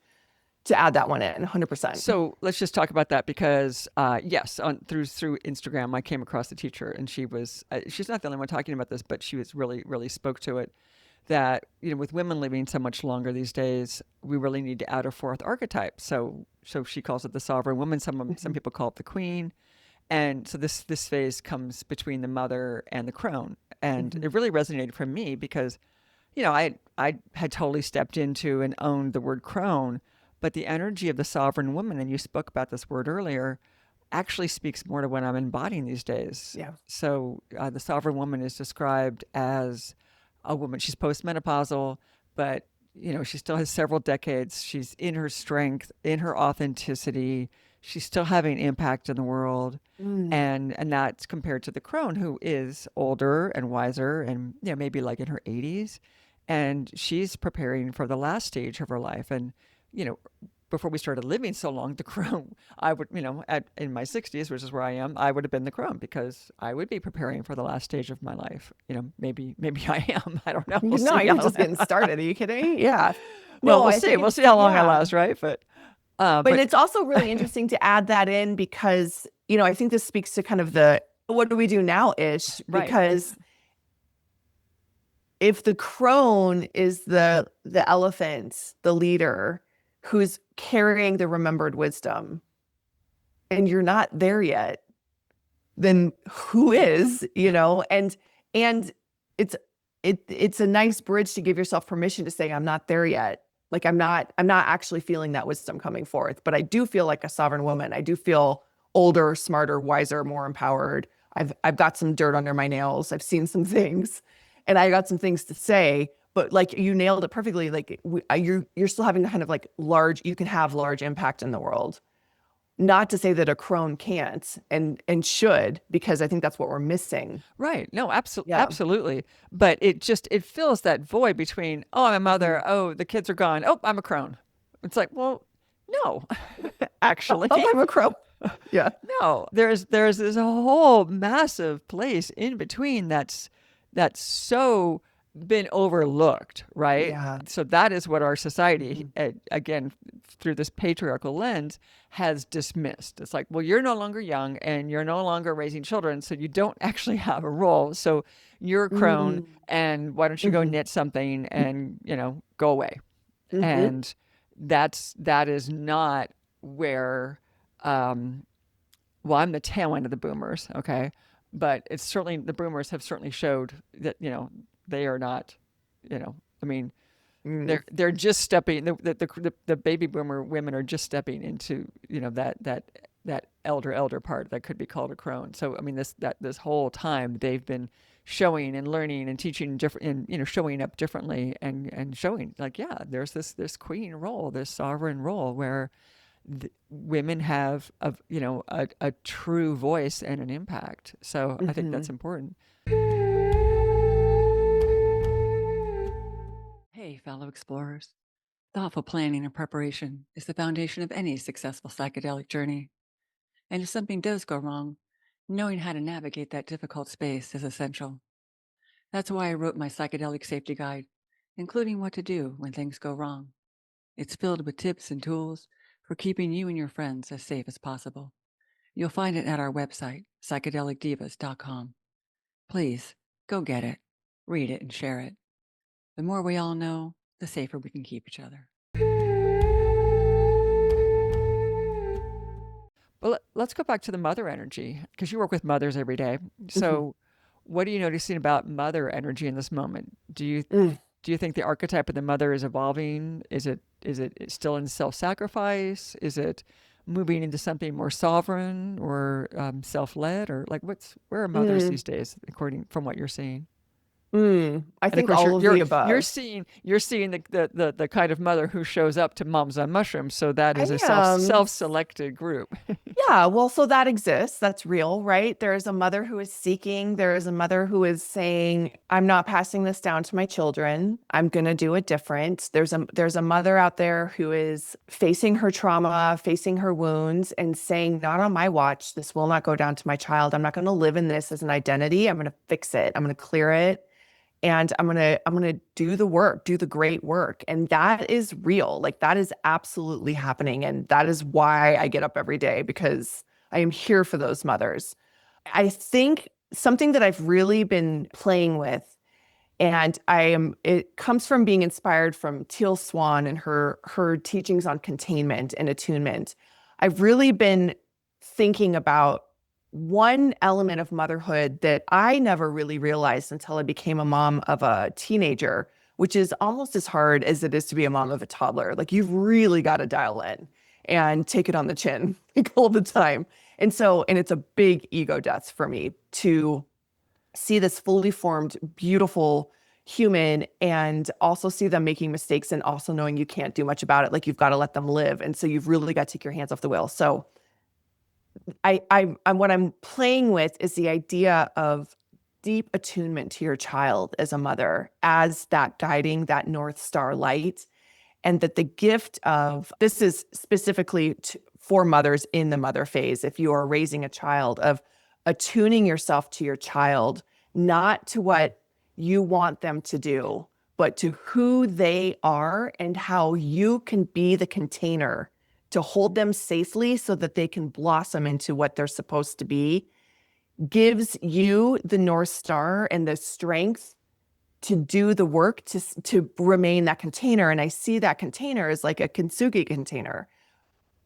to add that one in 100%. So let's just talk about that because yes, on through Instagram, I came across the teacher, and she's not the only one talking about this, but she was really spoke to it. That with women living so much longer these days, we really need to add a fourth archetype. So she calls it the sovereign woman. Some Mhm. people call it the queen, and so this phase comes between the mother and the crone, and Mhm. it really resonated for me because I had totally stepped into and owned the word crone, but the energy of the sovereign woman, and you spoke about this word earlier, actually speaks more to what I'm embodying these days. Yeah. So the sovereign woman is described as a woman. She's postmenopausal, but she still has several decades. She's in her strength, in her authenticity. She's still having impact in the world. Mm. And that's compared to the crone, who is older and wiser and maybe like in her 80s, and she's preparing for the last stage of her life. And you know before we started living so long, the crone, I would, in my 60s, which is where I am, I would have been the crone because I would be preparing for the last stage of my life. Maybe I am. I don't know. We'll No, see. you're just getting started. Are you kidding? Yeah. Well, No, we'll I see. think We'll it's, see how long I yeah. last, right? But, But it's also really interesting to add that in because, I think this speaks to kind of the what do we do now ish, right. because if the crone is the elephant, the leader who's carrying the remembered wisdom, and you're not there yet, then who is, and it's a nice bridge to give yourself permission to say, I'm not there yet. Like I'm not actually feeling that wisdom coming forth, but I do feel like a sovereign woman. I do feel older, smarter, wiser, more empowered. I've got some dirt under my nails. I've seen some things and I got some things to say, but like you nailed it perfectly. Like you're still having kind of like you can have large impact in the world. Not to say that a crone can't and should, because I think that's what we're missing. Right. No, Yeah. absolutely. But it fills that void between, oh, I'm a mother. Oh, the kids are gone. Oh, I'm a crone. It's like, well, no, actually. Oh, I'm a crone. Yeah. No, there's this whole massive place in between that's so been overlooked, right? Yeah. So that is what our society, again, through this patriarchal lens, has dismissed. It's like, well, you're no longer young and you're no longer raising children, so you don't actually have a role. So you're a crone, and why don't you go knit something and go away? And that is not where. Well, I'm the tail end of the boomers, okay, but it's certainly the boomers have certainly showed that they are not, I mean, they're just stepping the baby boomer women are just stepping into that elder part that could be called a crone. So I mean this whole time they've been showing and learning and teaching different and showing up differently and showing like there's this queen role, this sovereign role where women have a true voice and an impact. So I think that's important. Hey, fellow explorers. Thoughtful planning and preparation is the foundation of any successful psychedelic journey. And if something does go wrong, knowing how to navigate that difficult space is essential. That's why I wrote my psychedelic safety guide, including what to do when things go wrong. It's filled with tips and tools for keeping you and your friends as safe as possible. You'll find it at our website, psychedelicdivas.com. Please, go get it, read it, and share it. The more we all know, the safer we can keep each other. But let's go back to the mother energy, because you work with mothers every day. So what are you noticing about mother energy in this moment? Do you think the archetype of the mother is evolving? Is it still in self-sacrifice? Is it moving into something more sovereign or self-led, or like where are mothers these days, according from what you're seeing? I think all of the above. You're seeing the kind of mother who shows up to Moms on Mushrooms, so that is a self-selected group. Yeah, well, so that exists. That's real, right? There is a mother who is seeking. There is a mother who is saying, I'm not passing this down to my children. I'm going to do it different. There's a mother out there who is facing her trauma, facing her wounds, and saying, not on my watch. This will not go down to my child. I'm not going to live in this as an identity. I'm going to fix it. I'm going to clear it. And I'm going to do the work, do the great work. And that is real. Like that is absolutely happening. And that is why I get up every day, because I am here for those mothers. I think something that I've really been playing with, and it comes from being inspired from Teal Swan and her teachings on containment and attunement. I've really been thinking about one element of motherhood that I never really realized until I became a mom of a teenager, which is almost as hard as it is to be a mom of a toddler. Like you've really got to dial in and take it on the chin like all the time. And it's a big ego death for me to see this fully formed, beautiful human and also see them making mistakes and also knowing you can't do much about it. Like, you've got to let them live. And so you've really got to take your hands off the wheel. So what I'm playing with is the idea of deep attunement to your child as a mother, as that guiding, that North Star light. And that the gift of this is specifically for mothers in the mother phase, if you are raising a child, of attuning yourself to your child, not to what you want them to do, but to who they are and how you can be the container to hold them safely so that they can blossom into what they're supposed to be, gives you the North Star and the strength to do the work to remain that container. And I see that container as like a kintsugi container,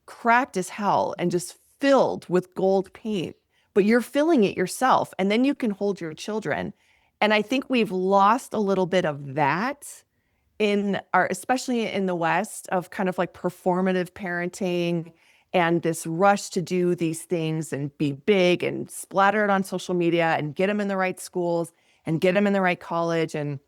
cracked as hell and just filled with gold paint, but you're filling it yourself. And then you can hold your children. And I think we've lost a little bit of that especially in the West, of kind of like performative parenting and this rush to do these things and be big and splatter it on social media and get them in the right schools and get them in the right college and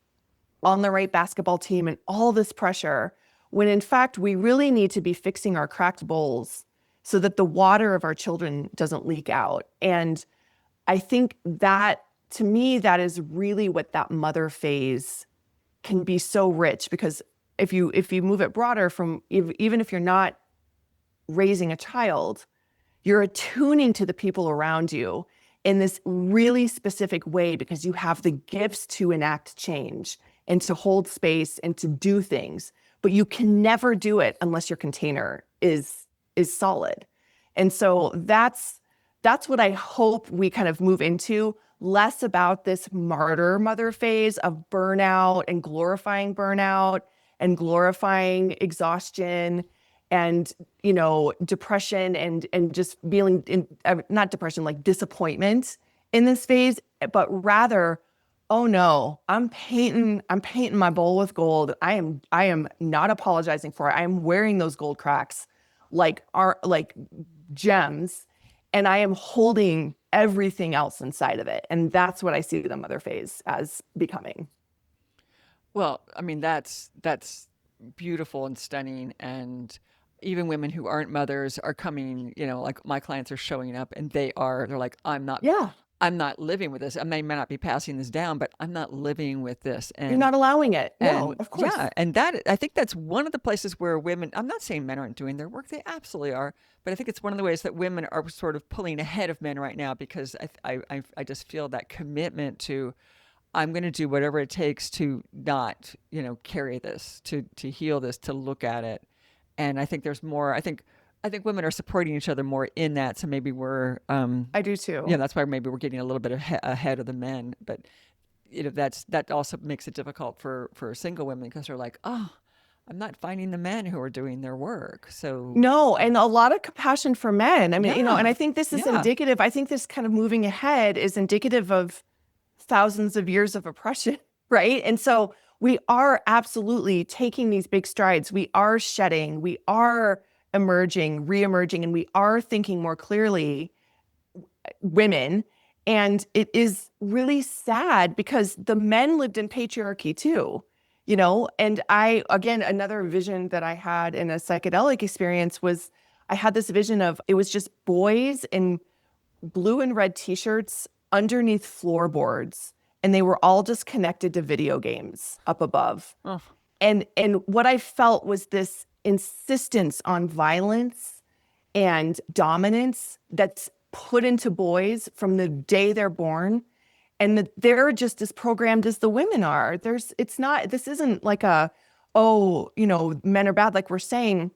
on the right basketball team and all this pressure, when in fact, we really need to be fixing our cracked bowls so that the water of our children doesn't leak out. And I think that, to me, that is really what that mother phase can be so rich, because if you move it broader from even if you're not raising a child, you're attuning to the people around you in this really specific way because you have the gifts to enact change and to hold space and to do things. But you can never do it unless your container is solid. And so that's what I hope we kind of move into, less about this martyr mother phase of burnout and glorifying exhaustion and, depression and just feeling not depression, like disappointment in this phase, but rather, oh no, I'm painting my bowl with gold. I am not apologizing for it. I am wearing those gold cracks like gems, and I am holding everything else inside of it. And that's what I see the mother phase as becoming. Well, I mean, that's beautiful and stunning. And even women who aren't mothers are coming, like my clients are showing up and they're like, Yeah. I'm not living with this. I may not be passing this down, but I'm not living with this. You're not allowing it. No, And of course. yeah, and I think that's one of the places where women, I'm not saying men aren't doing their work, they absolutely are, but I think it's one of the ways that women are sort of pulling ahead of men right now, because I just feel that commitment to, I'm going to do whatever it takes to not, carry this, to heal this, to look at it. And I think there's more, I think women are supporting each other more in that. So maybe we're, I do too. yeah, that's why maybe we're getting a little bit ahead of the men. But that also makes it difficult for single women, because they're like, oh, I'm not finding the men who are doing their work. So No, and a lot of compassion for men. I mean, yeah, and I think this is yeah, indicative. I think this kind of moving ahead is indicative of thousands of years of oppression, right? And so we are absolutely taking these big strides. We are shedding, we are emerging, re-emerging, and we are thinking more clearly, women. And it is really sad because the men lived in patriarchy too, and again, another vision that I had in a psychedelic experience was, I had this vision of, it was just boys in blue and red t-shirts underneath floorboards, and they were all just connected to video games up above. oh, And what I felt was this insistence on violence and dominance that's put into boys from the day they're born, and that they're just as programmed as the women are. This isn't like men are bad, like we're saying.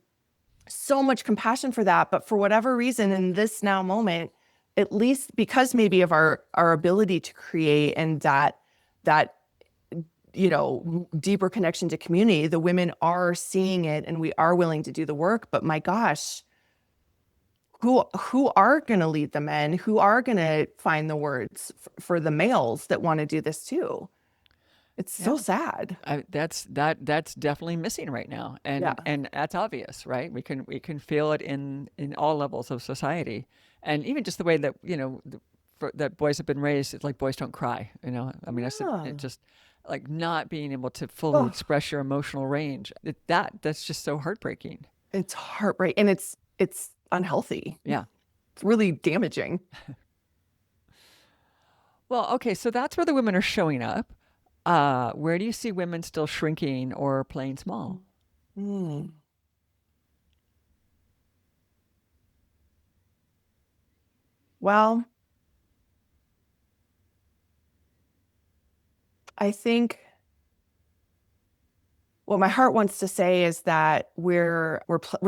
So much compassion for that, but for whatever reason in this now moment, at least because maybe of our ability to create and that deeper connection to community, the women are seeing it and we are willing to do the work. But my gosh, who are going to lead the men? Who are going to find the words for the males that want to do this too? It's so Yeah. sad. That's definitely missing right now, Yeah. and that's obvious, right? We can feel it in all levels of society, and even just the way that that boys have been raised. It's like boys don't cry. I mean, it Yeah. just like not being able to fully Oh, express your emotional range. That's just so heartbreaking. it's heartbreaking and it's unhealthy. Yeah. It's really damaging. Well, okay, so that's where the women are showing up. Where do you see women still shrinking or playing small? Mm. Well, I think what my heart wants to say is that we're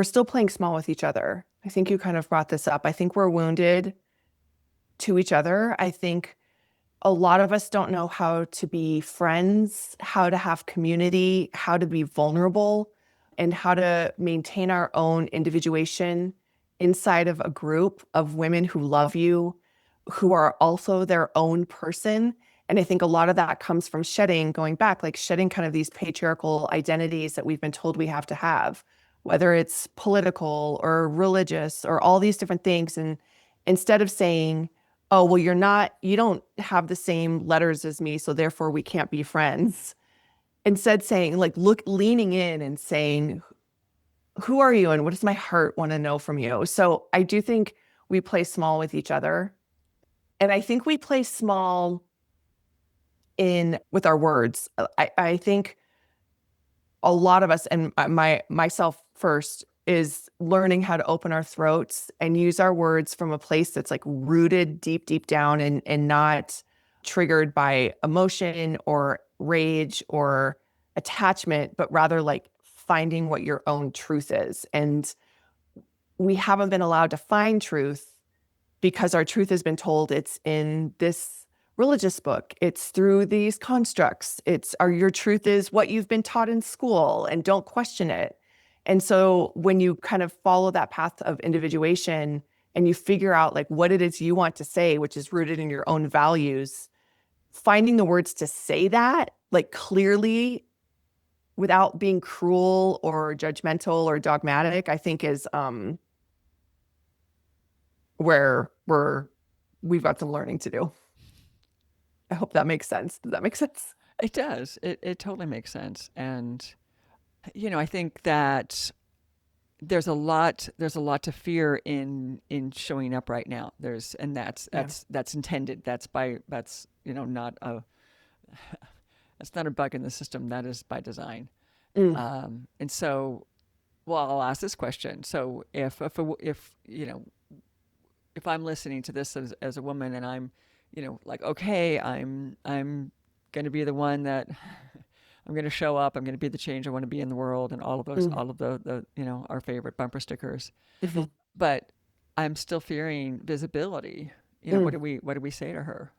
still playing small with each other. I think you kind of brought this up. I think we're wounded to each other. I think a lot of us don't know how to be friends, how to have community, how to be vulnerable, and how to maintain our own individuation inside of a group of women who love you, who are also their own person. And I think a lot of that comes from going back, like shedding kind of these patriarchal identities that we've been told we have to have, whether it's political or religious or all these different things. And instead of saying, oh, well, you don't have the same letters as me, so therefore we can't be friends. Instead saying, like, leaning in and saying, who are you and what does my heart want to know from you? So I do think we play small with each other. And I think we play small in with our words. I think a lot of us, and myself first, is learning how to open our throats and use our words from a place that's like rooted deep, deep down and not triggered by emotion or rage or attachment, but rather like finding what your own truth is. And we haven't been allowed to find truth because our truth has been told it's in this religious book. It's through these constructs. Your truth is what you've been taught in school and don't question it. And so when you kind of follow that path of individuation and you figure out like what it is you want to say, which is rooted in your own values, finding the words to say that like clearly without being cruel or judgmental or dogmatic, I think is where we've got some learning to do. I hope that makes sense. Does that make sense? It does. It totally makes sense. And I think that there's a lot to fear in showing up right now. That's Yeah. that's intended. Not a that's not a bug in the system. That is by design. Mm. And so, well, I'll ask this question. So if I'm listening to this as a woman and I'm, like, okay, I'm going to be the one that I'm going to show up. I'm going to be the change I want to be in the world, and Mm. all of the our favorite bumper stickers. Mhm. But I'm still fearing visibility. Mm. What do we say to her?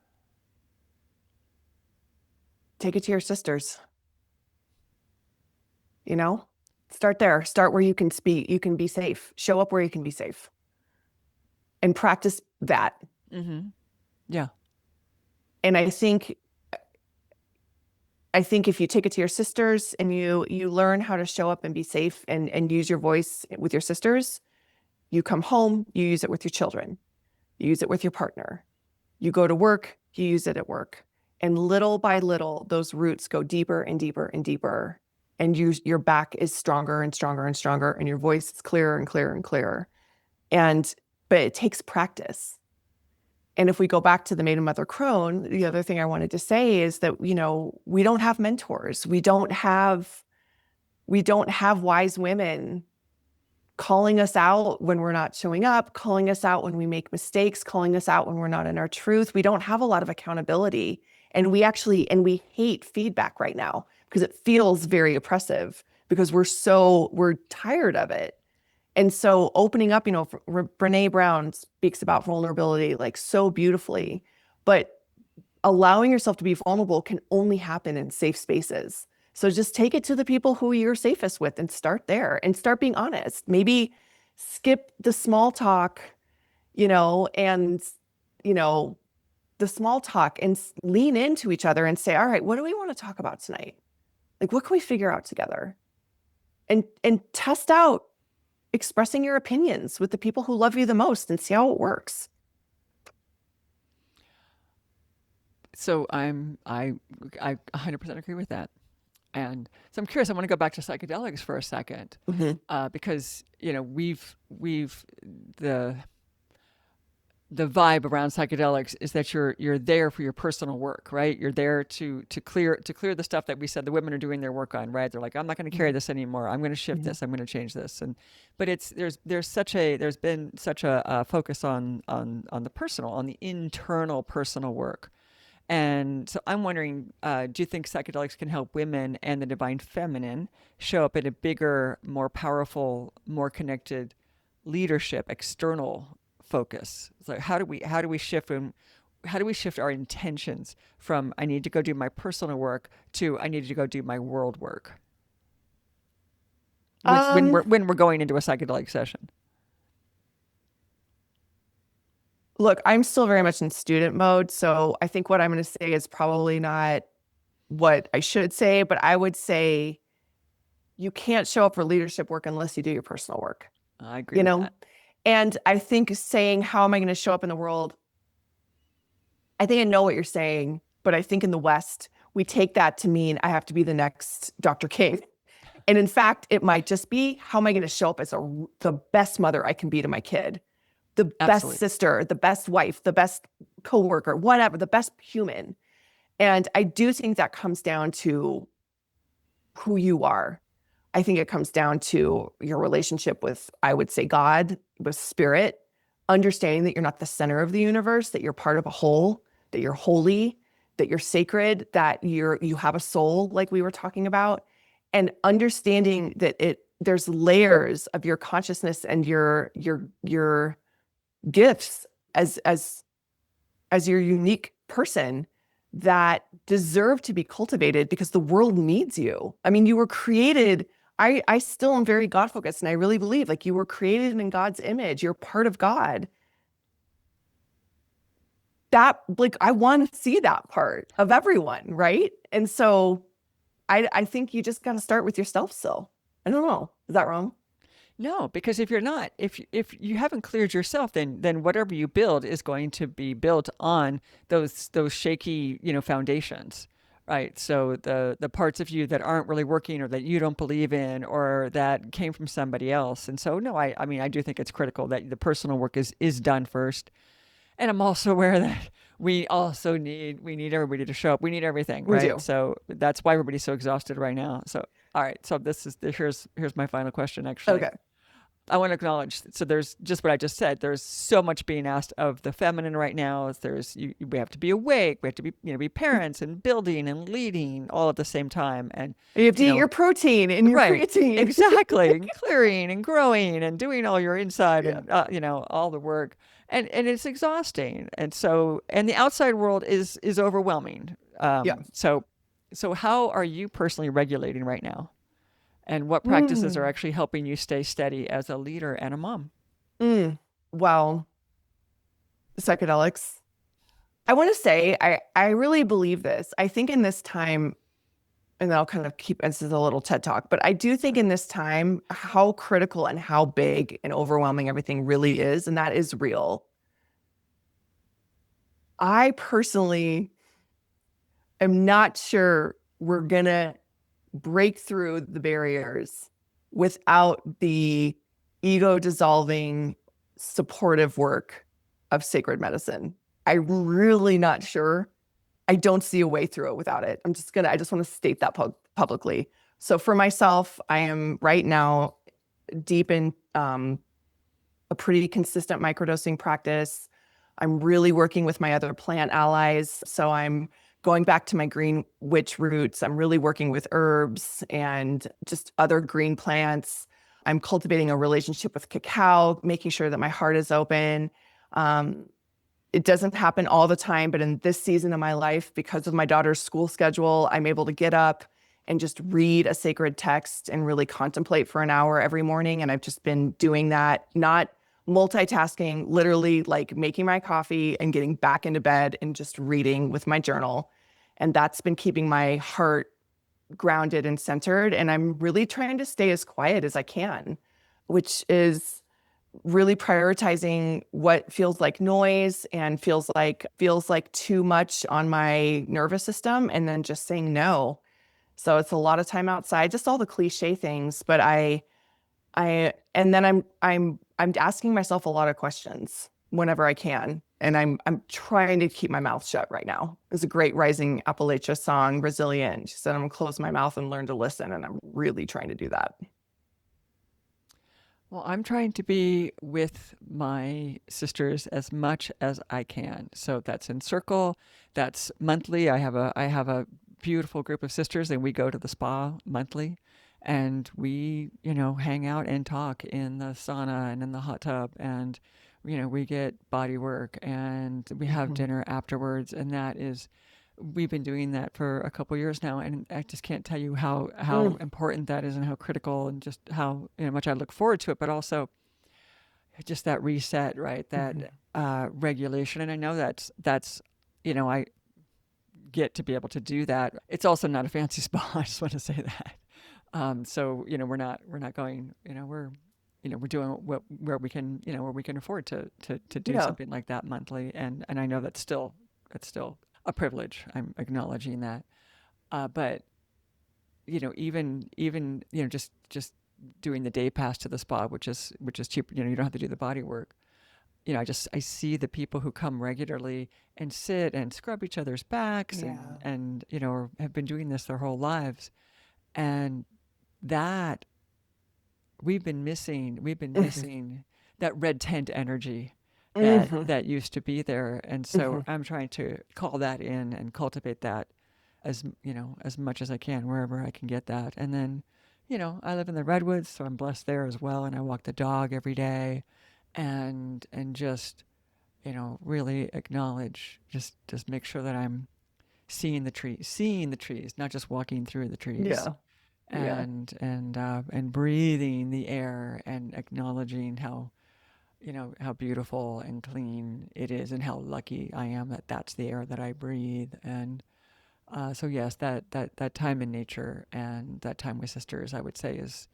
Take it to your sisters. You know, start there. Start where you can speak. You can be safe. Show up where you can be safe, and practice that. Mm-hmm. Yeah. And I think if you take it to your sisters and you learn how to show up and be safe and use your voice with your sisters, you come home, you use it with your children, you use it with your partner. You go to work, you use it at work. And little by little, those roots go deeper and deeper and deeper. And your back is stronger and stronger and stronger, and your voice is clearer and clearer and clearer. But it takes practice. And if we go back to the Maiden Mother Crone, the other thing I wanted to say is that, we don't have mentors. We don't have wise women calling us out when we're not showing up, calling us out when we make mistakes, calling us out when we're not in our truth. We don't have a lot of accountability. And we hate feedback right now because it feels very oppressive because we're tired of it. And so opening up, Brene Brown speaks about vulnerability like so beautifully, but allowing yourself to be vulnerable can only happen in safe spaces. So just take it to the people who you're safest with and start there and start being honest. Maybe skip the small talk, and, the the small talk and lean into each other and say, all right, what do we want to talk about tonight? Like, what can we figure out together? And test out expressing your opinions with the people who love you the most and see how it works. So I 100% agree with that. And so I'm curious. I want to go back to psychedelics for a second, because the the vibe around psychedelics is that you're there for your personal work, right? You're there to clear the stuff that we said the women are doing their work on, right? They're like, I'm not going to carry this anymore. I'm going to shift this. I'm going to change this. But there's been such a focus on the personal, on the internal personal work. And so I'm wondering, do you think psychedelics can help women and the divine feminine show up in a bigger, more powerful, more connected leadership, external focus? So how do we shift our intentions from I need to go do my personal work to I need to go do my world work when we're going into a psychedelic session? Look, I'm still very much in student mode, so I think what I'm going to say is probably not what I should say, but I would say you can't show up for leadership work unless you do your personal work. I agree with that. And I think saying, how am I going to show up in the world? I think I know what you're saying, but I think in the West, we take that to mean I have to be the next Dr. King. And in fact, it might just be, how am I going to show up as the best mother I can be to my kid? The Absolutely. best sister, the best wife, the best coworker, whatever, the best human. And I do think that comes down to who you are. I think it comes down to your relationship with, I would say, God, with spirit, understanding that you're not the center of the universe, that you're part of a whole, that you're holy, that you're sacred, that you have a soul, like we were talking about, and understanding that there's layers of your consciousness and your gifts as your unique person that deserve to be cultivated because the world needs you. I mean, you were created. I still am very God focused, and I really believe like you were created in God's image. You're part of God. That like I want to see that part of everyone, right? And so I think you just got to start with yourself still. I don't know. Is that wrong? No, because if you're not, if you haven't cleared yourself, then whatever you build is going to be built on those shaky, foundations, right? So the parts of you that aren't really working, or that you don't believe in, or that came from somebody else. And so no, I mean I do think it's critical that the personal work is done first. And I'm also aware that we need everybody to show up. We need everything, We right? do. So that's why everybody's so exhausted right now. So all right, so here's my final question actually. Okay. I want to acknowledge, so there's just what I just said. There's so much being asked of the feminine right now. We have to be awake. We have to be parents and building and leading all at the same time. And You have to eat your protein and your right, creatine. exactly, and clearing and growing and doing all your inside Yeah. and all the work. And it's exhausting. And the outside world is overwhelming. Yeah. So how are you personally regulating right now? And what practices are actually helping you stay steady as a leader and a mom? Well, psychedelics. I want to say, I really believe this. I think in this time, and I'll kind of keep, this is a little TED talk, but I do think in this time, how critical and how big and overwhelming everything really is, and that is real. I personally am not sure we're going to break through the barriers without the ego dissolving supportive work of sacred medicine. I'm really not sure. I don't see a way through it without it. I just want to state that publicly. So for myself, I am right now deep in a pretty consistent microdosing practice. I'm really working with my other plant allies. So I'm going back to my green witch roots. I'm really working with herbs and just other green plants. I'm cultivating a relationship with cacao, making sure that my heart is open. It doesn't happen all the time, but in this season of my life, because of my daughter's school schedule, I'm able to get up and just read a sacred text and really contemplate for an hour every morning. And I've just been doing that, not multitasking, literally like making my coffee and getting back into bed and just reading with my journal. And that's been keeping my heart grounded and centered. And I'm really trying to stay as quiet as I can, which is really prioritizing what feels like noise and feels like too much on my nervous system, and then just saying no. So it's a lot of time outside, just all the cliche things. But and then I'm asking myself a lot of questions whenever I can. And I'm trying to keep my mouth shut right now. There's a great Rising Appalachia song, Resilient. She said, I'm gonna close my mouth and learn to listen. And I'm really trying to do that. Well, I'm trying to be with my sisters as much as I can. So that's in circle. That's monthly. I have a beautiful group of sisters, and we go to the spa monthly, and we hang out and talk in the sauna and in the hot tub, and we get body work, and we have Mhm. dinner afterwards, and that is we've been doing that for a couple years now, and I just can't tell you how Mm. important that is and how critical and just how much I look forward to it, but also just that reset, right? Mhm. That regulation, and I know that's I get to be able to do that. It's also not a fancy spa. I just want to say that. So we're not going. We're doing what where we can where we can afford to do Yeah. something like that monthly, and I know that's still a privilege. I'm acknowledging that. But even just doing the day pass to the spa, which is cheap. You don't have to do the body work. I see the people who come regularly and sit and scrub each other's backs, and Yeah. and or have been doing this their whole lives, and that we've been missing that red tent energy that Mhm. that used to be there, and so Mhm. I'm trying to call that in and cultivate that as much as I can wherever I can get that. And then I live in the redwoods, so I'm blessed there as well, and I walk the dog every day, and just really acknowledge, just make sure that I'm seeing the trees, not just walking through the trees, Yeah. Yeah. and breathing the air and acknowledging how beautiful and clean it is, and how lucky I am that that's the air that I breathe. And so yes, that time in nature and that time with sisters, I would say, is.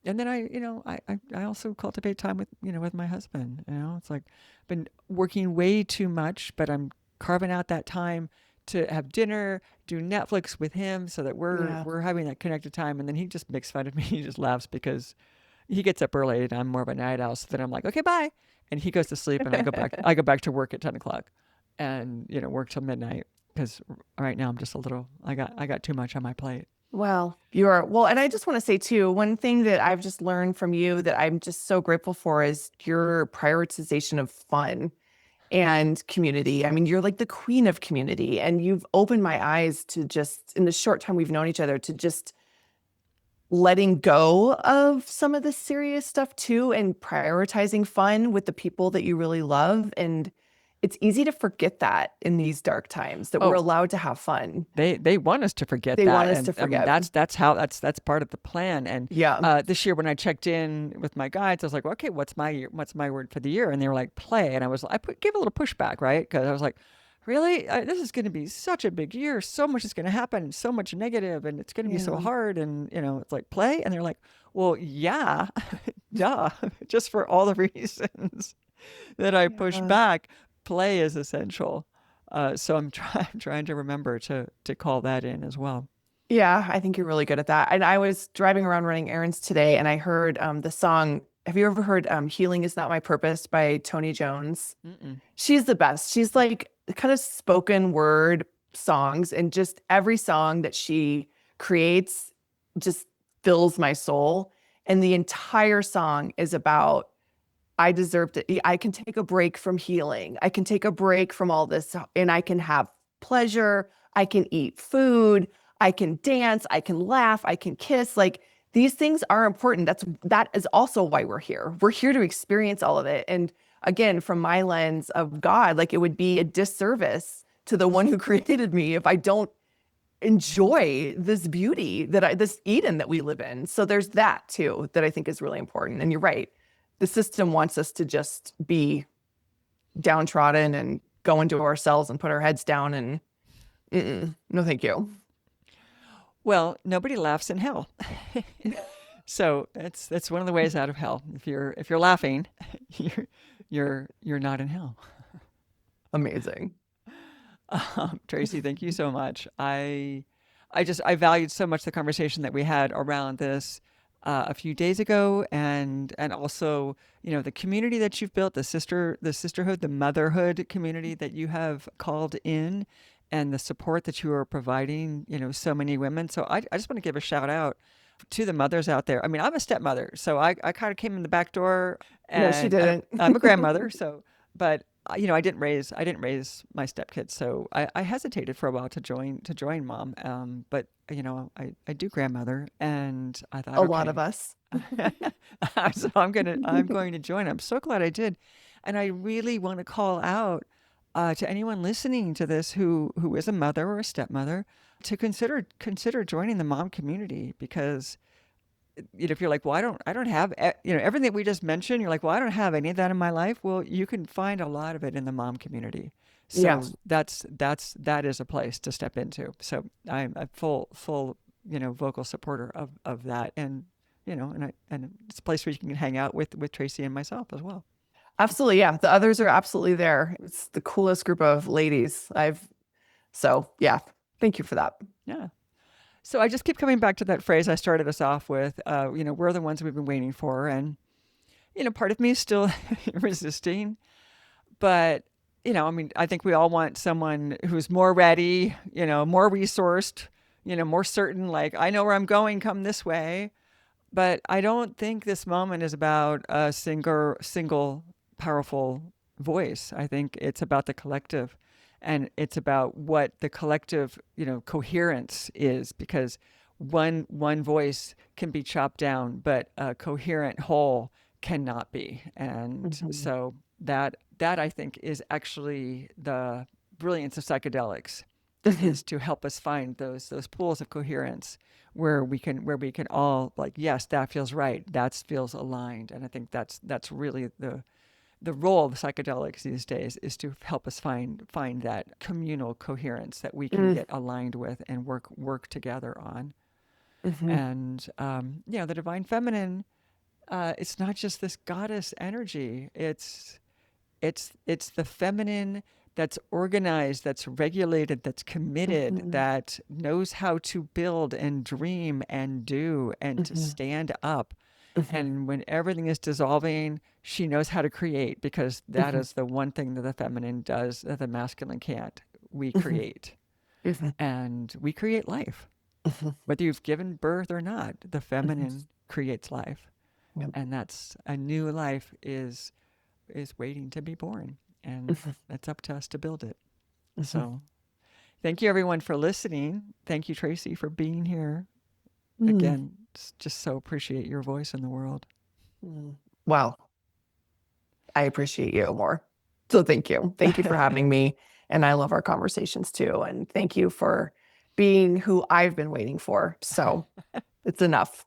And then I also cultivate time with my husband. It's like I've been working way too much, but I'm carving out that time to have dinner, do Netflix with him, so that we're Yeah. we're having that connected time. And then he just makes fun of me. He just laughs because he gets up early and I'm more of a night owl. So then I'm like, okay, bye, and he goes to sleep, and I go back to work at 10 o'clock, and work till midnight, because right now I'm just a little. I got too much on my plate. Well, well, and I just want to say too, one thing that I've just learned from you that I'm just so grateful for is your prioritization of fun and community. I mean, you're like the queen of community, and you've opened my eyes to, just in the short time we've known each other, to just letting go of some of the serious stuff too, and prioritizing fun with the people that you really love. And it's easy to forget that in these dark times, that we're Oh, allowed to have fun. they want us to forget They that, want us to and I mean forget. that's part of the plan. And Yeah. this year, when I checked in with my guides, I was like, well, okay, what's my word for the year? And they were like, play. And gave a little pushback, right? Because I was like, really, this is going to be such a big year. So much is going to happen, so much negative, and it's going to be so Yeah. hard. And it's like, play. And they're like, well, yeah, duh, just for all the reasons that I push Yeah. back, play is essential. So I'm trying to remember to call that in as well. Yeah, I think you're really good at that. And I was driving around running errands today, and I heard the song. Have you ever heard Healing Is Not My Purpose by Tony Jones? Mm-mm. She's the best. She's like kind of spoken word songs, and just every song that she creates just fills my soul. And the entire song is about, I deserve to, I can take a break from healing. I can take a break from all this, and I can have pleasure. I can eat food. I can dance. I can laugh. I can kiss. Like, these things are important. That is also why we're here. We're here to experience all of it. And again, from my lens of God, like, it would be a disservice to the one who created me if I don't enjoy this beauty, this Eden that we live in. So there's that too, that I think is really important. And you're right. the system wants us to just be downtrodden and go into ourselves and put our heads down and no, thank you. Well, nobody laughs in hell. So that's one of the ways out of hell. If you're laughing, you're not in hell. Amazing. Tracey, thank you so much. I valued so much the conversation that we had around this a few days ago, and also the community that you've built, the sisterhood, the motherhood community that you have called in, and the support that you are providing so many women. So I just want to give a shout out to the mothers out there. I mean, I'm a stepmother, so I kind of came in the back door, No, she and didn't. I'm a grandmother. So, but I didn't raise my stepkids, so I hesitated for a while to join mom. But I do grandmother, and I thought, A lot of okay, us. so I'm going to join. I'm so glad I did, and I really want to call out to anyone listening to this who is a mother or a stepmother to consider joining the mom community, because if you're like, well, I don't have everything that we just mentioned, you're like, well, I don't have any of that in my life. Well, you can find a lot of it in the mom community. So Yes. that is a place to step into. So I'm a full vocal supporter of that, and and it's a place where you can hang out with Tracey and myself as well. Absolutely. Yeah. The others are absolutely there. It's the coolest group of ladies so yeah. Thank you for that. Yeah. So I just keep coming back to that phrase I started us off with. We're the ones we've been waiting for, and part of me is still resisting, but I mean, I think we all want someone who's more ready, more resourced, more certain. Like, I know where I'm going. Come this way. But I don't think this moment is about a single powerful voice. I think it's about the collective, and it's about what the collective, coherence is, because one voice can be chopped down, but a coherent whole cannot be. And Mhm. so that I think is actually the brilliance of psychedelics, is to help us find those pools of coherence where we can all, like, yes, that feels right, that feels aligned. And I think that's really the role of psychedelics these days, is to help us find that communal coherence that we can Mm, get aligned with and work together on. mhm, And the divine feminine, it's not just this goddess energy. It's the feminine that's organized, that's regulated, that's committed, mhm, that knows how to build and dream and do and to mhm, stand up. mhm, And when everything is dissolving, she knows how to create, because that mhm, is the one thing that the feminine does that the masculine can't. We mhm, create, mhm, and we create life. mhm, Whether you've given birth or not, the mhm. feminine creates life. Yep. And that's a new life is waiting to be born, and Mhm, it's up to us to build it. mhm, So thank you everyone for listening. Thank you, Tracey, for being here. mm, Again, just so appreciate your voice in the world. mm. Wow. I appreciate you more. So thank you. Thank you for having me. And I love our conversations too. And thank you for being who I've been waiting for. So it's enough.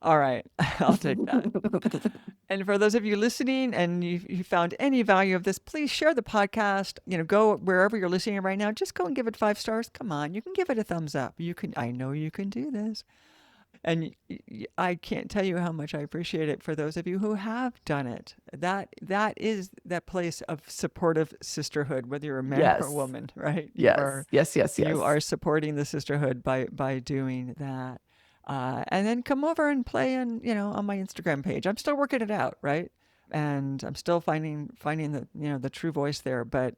All right, I'll take that. And for those of you listening and you found any value of this, please share the podcast. Go wherever you're listening right now. Just go and give it 5 stars. Come on, you can give it a thumbs up. You can. I know you can do this. And I can't tell you how much I appreciate it for those of you who have done it. That is that place of supportive sisterhood, whether you're a man or a Yes. woman, right? You Yes. are Yes. Yes. you Yes. are supporting the sisterhood by doing that. And then come over and play on my Instagram page. I'm still working it out, right? And I'm still finding the true voice there. But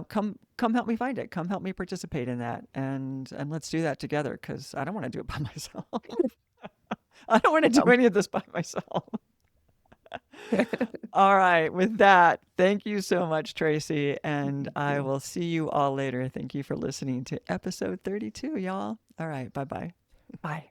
come help me find it. Come help me participate in that, and let's do that together, because I don't want to do it by myself. I don't want to do No. any of this by myself. All right. With that, thank you so much, Tracey. And Thank I you. will see you all later. Thank you for listening to episode 32, y'all. All right. Bye bye. Bye.